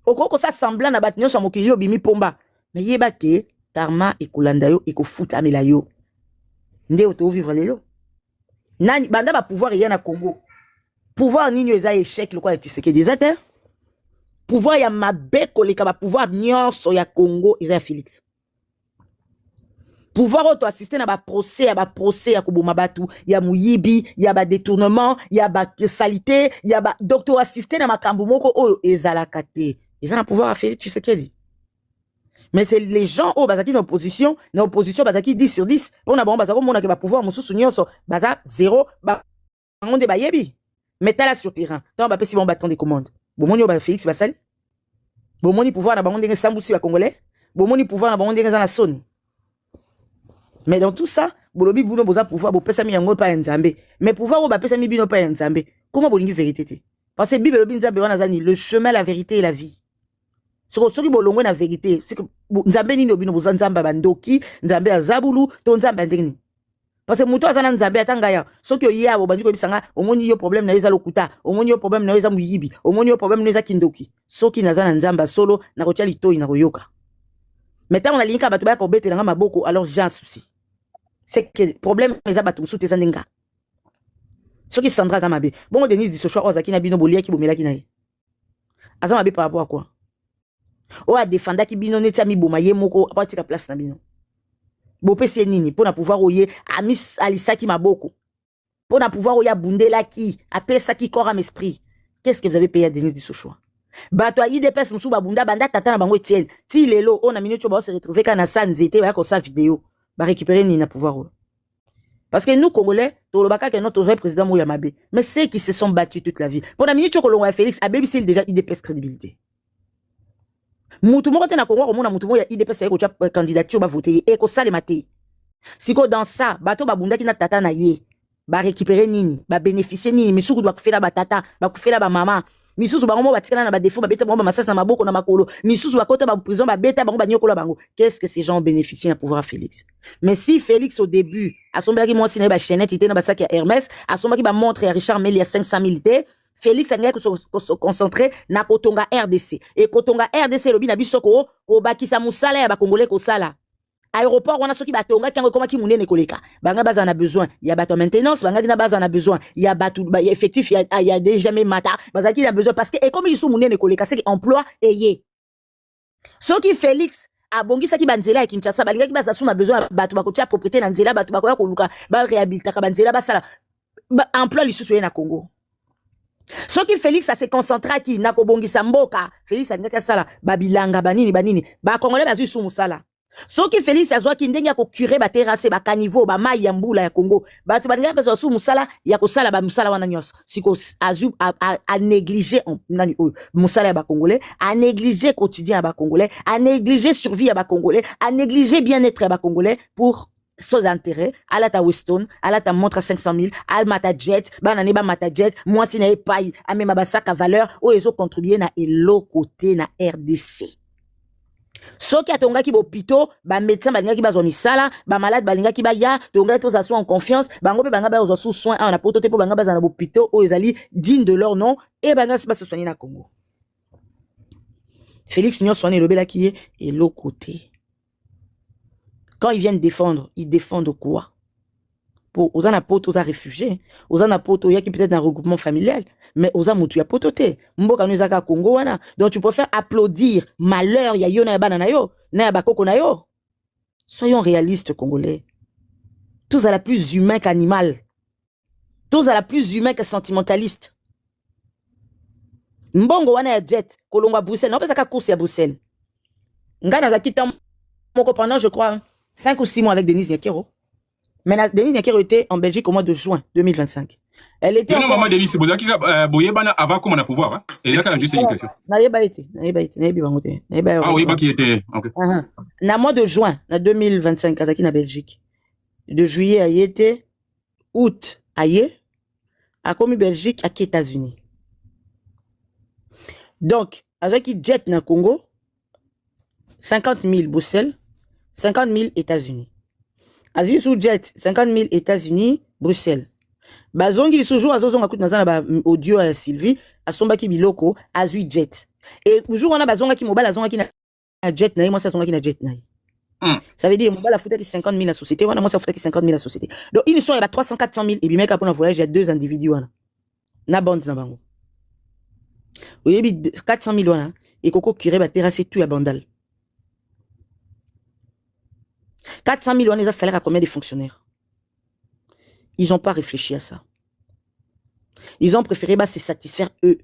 okoko sa semblant na bat nyonso mokili yo bimi pomba mais yeba ke karma ekolanda yo ekofuta amela yo nde oto vivre lelo nani banda ba pouvoir ya na Congo pouvoir nini eza échec le quoi tu sais que des ater pouvoir ya mabe koleka ba pouvoir nyonso ya Congo eza Félix pouvoir auto assister na ba procès ya koboma batu ya muyibi ya ba détournement ya ba salité ya ba docteur assister na makambo moko oyo ezalaka te eza na pouvoir à Félix Tshisekedi mais c'est les gens au bazaki na opposition bazaki 10 sur 10 pour na bon bazako mona ke ba pouvoir mususu nyonso baza 0 ba ngonde ba yebi metala sur terrain tant ba pesi bon bâton des commandes bomoni ba Félix basali bomoni pouvoir na bango ndenge sambusi ba congolais bomoni pouvoir na bango ndenge za na soni mais dans tout ça bolobi buno boza pouvoir bopesa mi yango pa nzambe mais pouvoir ba pesa mi bino pa nzambe comment bolingi vérité te parce que bible lobi nzambe wana zani le chemin la vérité et la vie soki bolongwe na vérité c'est que nzambe nini obino boza nzambe bandoki nzambe azabulu to nzambe ndengini parce que muto azana nzambe atanga ya soki oya bo bandi ko bisanga omoni yo problème na yo za lokuta omoni yo problème na yo za muyibi omoni yo problème na yo za kindoki soki nazana nzamba solo na kotia litoi na koyoka mais tant on a linka bato ba ko betela nga maboko alors j'ai un souci c'est que problème les abatu musuti za ndenga soki Sandra za mabe bon Denise dit ce choix ozaki na bino bolia ki bomelaki na ye aza mabe par rapport à quoi o a défenda ki bino neti ami boma ye moko apatika place na bino bopesi nini pour na pouvoir oye amis alisaki maboko pour na pouvoir oya bundela ki apesa ki corps à esprit qu'est-ce que vous avez payé à Denise dit ce choix bato a IDPS musu babunda banda tata na bango Etienne ti lelo on a minute ba se retrouver kana sanzete ba ko sa vidéo ba récupérer ni na pouvoir parce que nous Congolais to lobaka que notre vrai président Moya Mabe mais ceux qui se sont battus toute la vie pour na minute kolongo ya Félix abebisi déjà IDPS crédibilité mutu moko te na Congo komona mutu mo ya IDPS ya ko cha candidature ba voter et ko sale maté siko dans ça bato babunda ki na tata na ye ba récupérer nini ba bénéficier nini misuku doit kufela ba tata ba kufela ba mama misusu bango mo batikana na ba défaut ba beta bango ba masasa na maboko na makolo misusu ba kota ba prison ba beta bango ba nyokola bango qu'est-ce que ces gens bénéficient à pouvoir Félix mais si Félix au début asombaki mo sina ba chaînette ité na ba sac ya Hermès asombaki ba montre ya Richard Meli ya 500 000 té Félix a se concentrer na kotonga RDC et kotonga RDC lobi na bisoko ko bakisa musala ya ba congolais ko sala aéroport wana soki batonga kango koma ki munene koleka banga baza na besoin ya bato maintenance banga dina baza na besoin ya bato ba effectif ya déjà même mata baza ki na besoin parce que et comme ils sont munene koleka c'est emploi ayé soki Félix abongisa ki banzela ya Kinshasa balinga ki baza suna besoin bato bakotia propriété na nzela bato bakoya koluka ba réhabiliter ka banzela basala emploi lisusu na Congo soki Félix a se concentra ki na kobongisa mboka Félix alingaka sala babilanga banini ba congolais bazui su musala soki Félix azwaki ndenge ya kokuré ba terrasse ba caniveau ba mai ya mbula ya Congo bato balinga bazwa su musala ya kosala ba musala wana nyos siko azu a négliger nani musala ya ba congolais a négliger quotidien ya ba congolais a négliger survie ya ba congolais a négliger bien-être ya ba congolais pour sans intérêt, à la ta Weston, à la ta montre à 500 000, à mata jet, banane ba mata jet, moi si n'a pas, à même ma sac à valeur, ou ils ont contribué na elo côté na RDC. So ki atonga ki bo pito, ba médecin balinga ki ba zoni sala, ba malade balinga ki ba ya, tonga tous assois en confiance, bango pe banga ba ozo sous soin, on a pototé po banga ba zana bo pito, ou ils ali digne de leur nom, et banga se pas se soigner na Congo. Félix Nyon soigné le bela qui est elo côté. Quand ils viennent défendre, ils défendent quoi? Pour aux anapotes, aux réfugiés, aux anapotes, il y a qui peut-être un regroupement familial, mais aux amoutou, il y a pototé. Mboka nous zaka Congo wana. Donc tu peux faire applaudir malheur, ya yo na banana yo, na bakoko na yo. Soyons réalistes, Congolais. Tous à la plus humain qu'animal. Tous à la plus humain que sentimentaliste. Mbongo wana ya jet, kolongo à Bruxelles, non pas ça course à Bruxelles. Ngana zakita moko pendant, je crois, 5 ou 6 mois avec Denise Nyakero. Mais Denise Nyakero était en Belgique au mois de juin 2025. Elle était. Non, maman Denise, Boyebana avant comment on a pouvoir. Hein? Et là, quand juste une question. Ah oui, bah qui était. Ok. Na mois de juin 2025, Kazaki na Belgique. De juillet à Yété, août à Yé, à commis Belgique, à États-Unis. Donc, avec jet na Congo, 50 000 Bruxelles, 50 000 États-Unis. Azu sous jet, 50 000 États-Unis, Bruxelles. Bazongi li soujou azozonga kout nazana ba audio à Sylvie, asomba ki biloko, azu jet. Et toujours on a bazonga ki mobile azonga ki na jet na moi ça zonga ki na jet na. Ça veut dire mobile a fouta ki 50 000 la société, wana moi ça fouta ki 50 000 la société. Donc une histoire il y a 300 400 000 et puis mec après un voyage il y a 2 individus wana. Na bande na bango. Oui, 400 000 wana et koko curé ba terrasser tout à bandal. 400 000 on a salaire à combien de fonctionnaires? Ils n'ont pas réfléchi à ça. Ils ont préféré se satisfaire eux.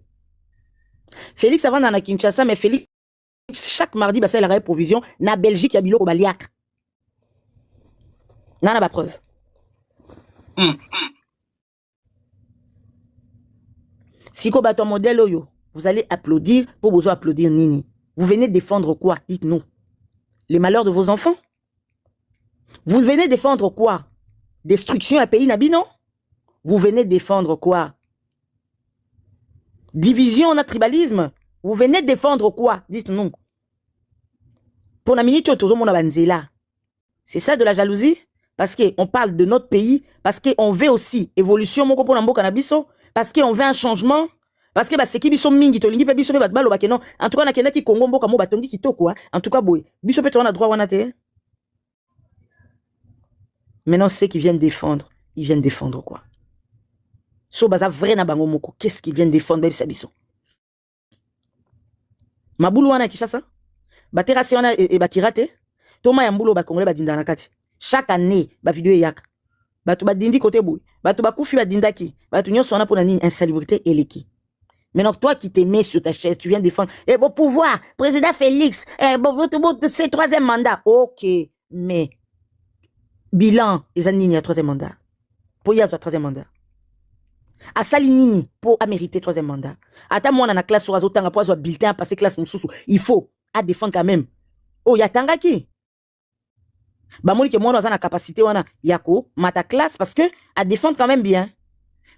Félix avant dans la Kinshasa, mais Félix, chaque mardi, ça il a provision. Na Belgique, il y a biloko baliak. N'a pas preuve. Si vous battez un modèle, vous allez applaudir pour vous applaudir Nini. Vous venez défendre quoi? Dites-nous. Les malheurs de vos enfants? Vous venez défendre quoi? Destruction à pays nabi, non? Vous venez défendre quoi? Division, on a tribalisme. Vous venez défendre quoi? Dites-nous. Pour la minute, c'est ça de la jalousie? Parce qu'on parle de notre pays, parce qu'on veut aussi évolution, parce qu'on veut un changement, parce que c'est qui biso mingi to lingi pe biso pe batbalo ba non. En tout cas, na kena ki Congo mboka mo batongi kitoko, en tout cas boy. Biso pe to na droit wana te. Maintenant, ceux qui viennent défendre, ils viennent défendre quoi? So baza vrai na bango moko, qu'est-ce qu'ils viennent défendre ba biso? Mabulu wana Kishasa? Baterasi wana e bakirate? Toma ya mbulo ba Congolais ba dinda na kati. Chaque année, ba vidéo yaka. Batu ba dindi côté boy. Batu ba kufi ba dindaki. Batu nyonso wana pona nini insalubrité eleki. Maintenant, toi qui t'es mis sur ta chaise, tu viens défendre. Eh, bon pouvoir, président Félix, c'est troisième mandat. Ok, mais bilan, ils ont nini troisième mandat. Pour y avoir troisième mandat. A sali nini pour mériter troisième mandat. Attends, moi, dans la classe, sur Azotanga, pour avoir bulletin, passer classe, il faut à défendre quand même. Oh, y a Tangaki. Bah, moi, que moi, dans la capacité, wana, yako, mata classe, parce que à défendre quand même bien.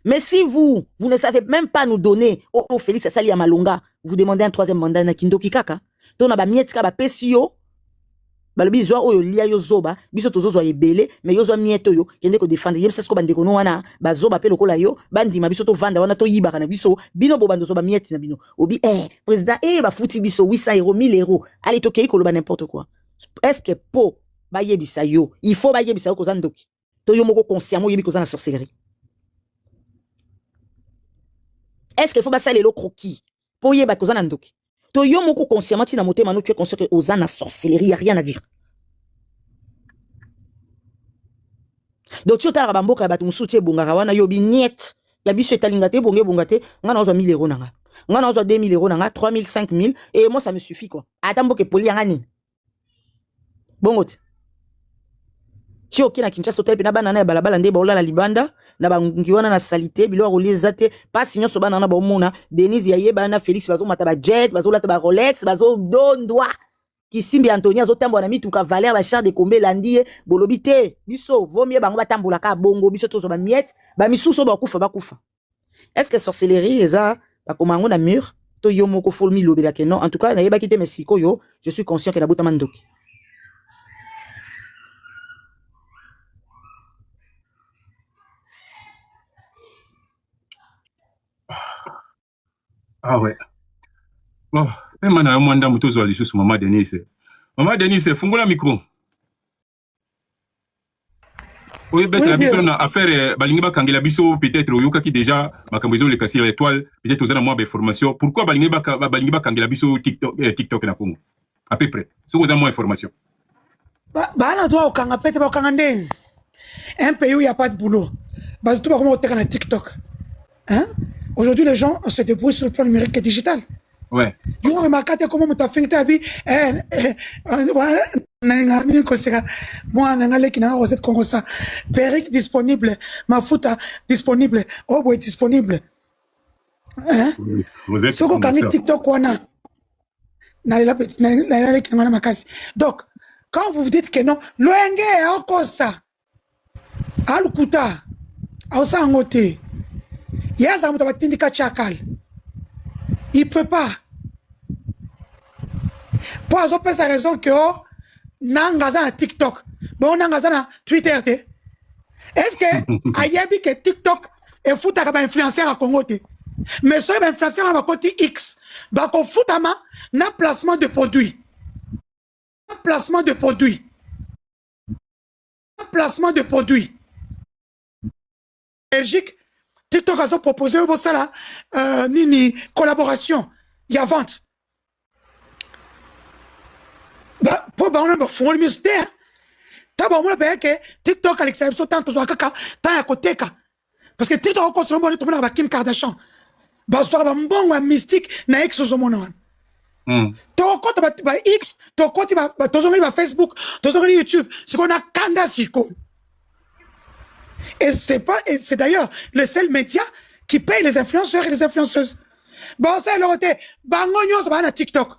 Mais si vous ne savez même pas nous donner, oh Félix Sali Amalonga, vous demandez un troisième mandat na Kindoki Kaka, donc ba mietka ba pesio, ba le bizwa oyo lia yo zoba, biso tozo zo ebele, mais yo zo mieto yo, kende ko défendre, yebisa ko bande ko no wana, ba zoba pe lokola yo, bandi ma biso to vanda wana to yiba na biso, bino bo bando zo ba mieti na bino. Obi président ba futi biso 800 euros, 1000 euros, allez to kei ko lo ba n'importe quoi. Est-ce que po ba yebisa yo, il faut ba yebisa ko zandoki. To yo moko conscient mo yebi ko za na sorcellerie. Est-ce qu'il faut passer les croquis pour y avoir un doki? To yo moko consciemment tina moté manu tu es conscient que aux ana sorcellerie y a rien à dire. Donc tu as rabamboka bat musuti bongara wana yo bi niet ya biso etalingate bongate ngana ozo 1000 euros nanga. Ngana ozo 2000 euros nanga, 3000 5000 et moi ça me suffit quoi. Atamboke poli ngani. Bongote. Si ok na Kinshasa hotel pina bana na balabala nde ba olala libanda na bangi wana na salité bilo roleza te pas signon so bana na ba omona Denise yaye bana Félix bazo mata ba jet bazo lata ba Rolex bazo dondwa Kisimbi Antonia zo tambo na mituka Valère ba char de Kombe landi bolobi te biso vomie bango batambola ka bongo biso tozo ba miette ba misuso ba kufa. Est-ce que sorcellerie eza ba komango na mur to yo moko folmi lobela ke non? En tout cas na yeba kite mesiko yo, je suis conscient que na bota mandoki. Ah ouais. Bon, même on a un mandat moto sur les choses maman Denise. Maman Denise, fungula micro. Oui, bête la biso na affaire balingi ba kangela biso peut-être yoka qui déjà makambezo le casser l'étoile, peut-être aux moins d'informations. Pourquoi balingi ba kangela biso TikTok na Congo? À peu près. Si vous avez moins d'informations. Bah na toi au kanga pete ba kanga ndeng. Un pays où il y a pas de boulot. Bah tout pas comment on na TikTok. Hein? Aujourd'hui, les gens se débrouillent sur le plan numérique et digital. Ouais. Tu as remarqué comment tu as fait ta vie. Moi, je suis comme ça. Peric disponible. Mafuta disponible. Obo est disponible. Hein? Vous êtes sur le TikTok. Donc, quand vous vous dites que non, l'ONG est encore ça. Alukuta. Aosa Angote. Il ne peut pas. Pour sa raison que Nangaza na TikTok, bon Nangaza na Twitter. Est-ce que Ayabi que TikTok est foutu comme influenceur à Congo? Mais ce influenceur à côté X, bah qu'on fout à ma na placement de produits. Placement de produits. Placement de produits. Belgique. TikTok a proposé une collaboration. Il y a vente. Pour on a le mystère. TikTok a l'exception tant que tant à côté. Parce que TikTok a construit un bon Kim Kardashian. Un bon mystique na X au monde. Ton compte X, ton compte Facebook, ton YouTube, c'est qu'on a Kandasiko. Et c'est d'ailleurs le seul média qui paye les influenceurs et les influenceuses. Bon, c'est le côté. Bangonyo, c'est pas TikTok.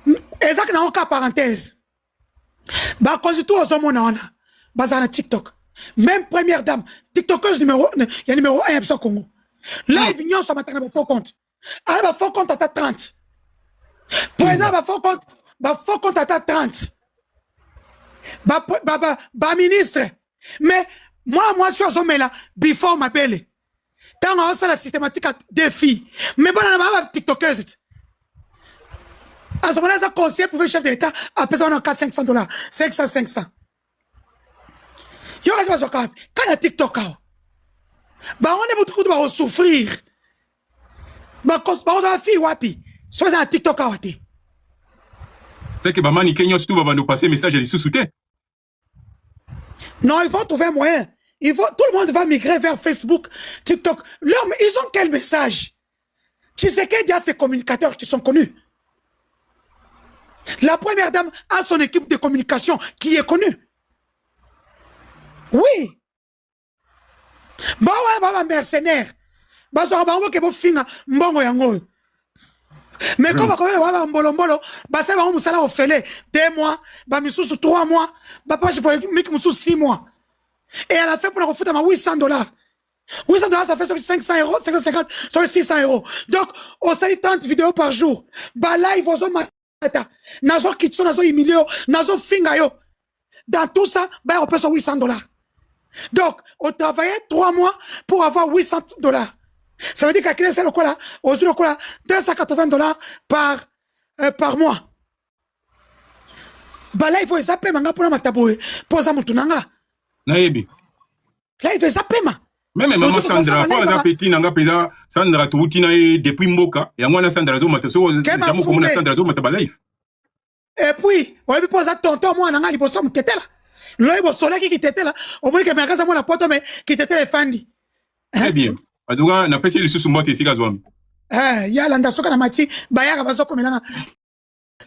Et ça, c'est une parenthèse. Bah, quand tu as un TikTok. Même première dame, TikTokeuse numéro 1 au Congo. Live, il y a un faux compte. Alors, un faux compte à ta 30. Pour exemple, un faux compte à ta 30. Bah, ministre. Mais, moi, je suis à là, before ma belle. Tant on a la systématique des filles. Mais bon, on a un TikTokeuse. À ce moment-là, un conseiller pour le chef de l'État, après ça, on a $500. 500. Yo, quand on a TikTok, bah, on est beaucoup de souffrir. Bah, on a fille, wapi. Soit un TikTok, wati. C'est que maman ni Kenya surtout va nous passer message à sous-soutien. Non, il faut trouver un moyen. Tout le monde va migrer vers Facebook, TikTok. L'homme, ils ont quel message? Tu sais qu'il y a ces communicateurs qui sont connus. La première dame a son équipe de communication qui est connue. Oui. Bah ouais, mercenaire. Bah ça va que vous finga mbongo yango. Mais comme on mbolo, bah ça va on musala ofele 2 mois, bah misusu 3 mois, bah pas je peux mettre misusu 6 mois. Et à la fin pour la refuter $800. $800 ça fait 500 euros, 550, sur 600 euros. Donc on salit 30 vidéos par jour. Bah live aux hommes nazo kitso nazo imilio, nazo finga yo. Dans tout ça, bah on peut sur $800. Donc, on travaillait 3 mois pour avoir $800. Ça veut dire qu'à c'est le quoi là, aux le quoi là, $280 par mois. Bah là, il faut zapper manga pour la mataboué, pour ça moutunanga. Naebi. Là, il faut zapper ma. Même maman Sandra, pour la petit nanga pesa, Sandra toutina depuis Mboka, et moi la Sandra zo mataso, jamu comme la Sandra zo matabalife. Et puis, on peut poser tonton moi nanga liboso mtetela. Là, il soleil qui était là. Au moins, que mes gars, moi, la pote, mais qui était les fandi. Très bien. En tout cas, on a passé le sous-mois ici, Gazouami. Il y a l'andasso qui a mati, bah, il y a un comme là.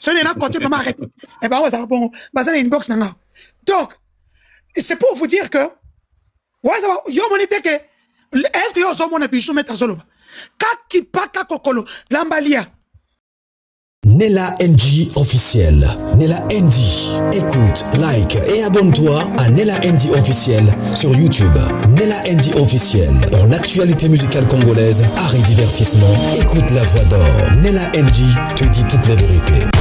Ce n'est pas quand tu m'arrêtes. Eh ben, ça va bon. Bah, ça, une box, nanga. Donc, c'est pour vous dire que, ouais, ça va, yo, mon idée que, est-ce que yo, so, mon abichou, met à solo? Kaki, paka, kokolo, lambalia. Nella NG officiel. Nella NG. Écoute, like et abonne-toi à Nella NG officiel sur YouTube. Nella NG officiel. Pour l'actualité musicale congolaise, art et divertissement, écoute la voix d'or. Nella NG te dit toutes les vérités.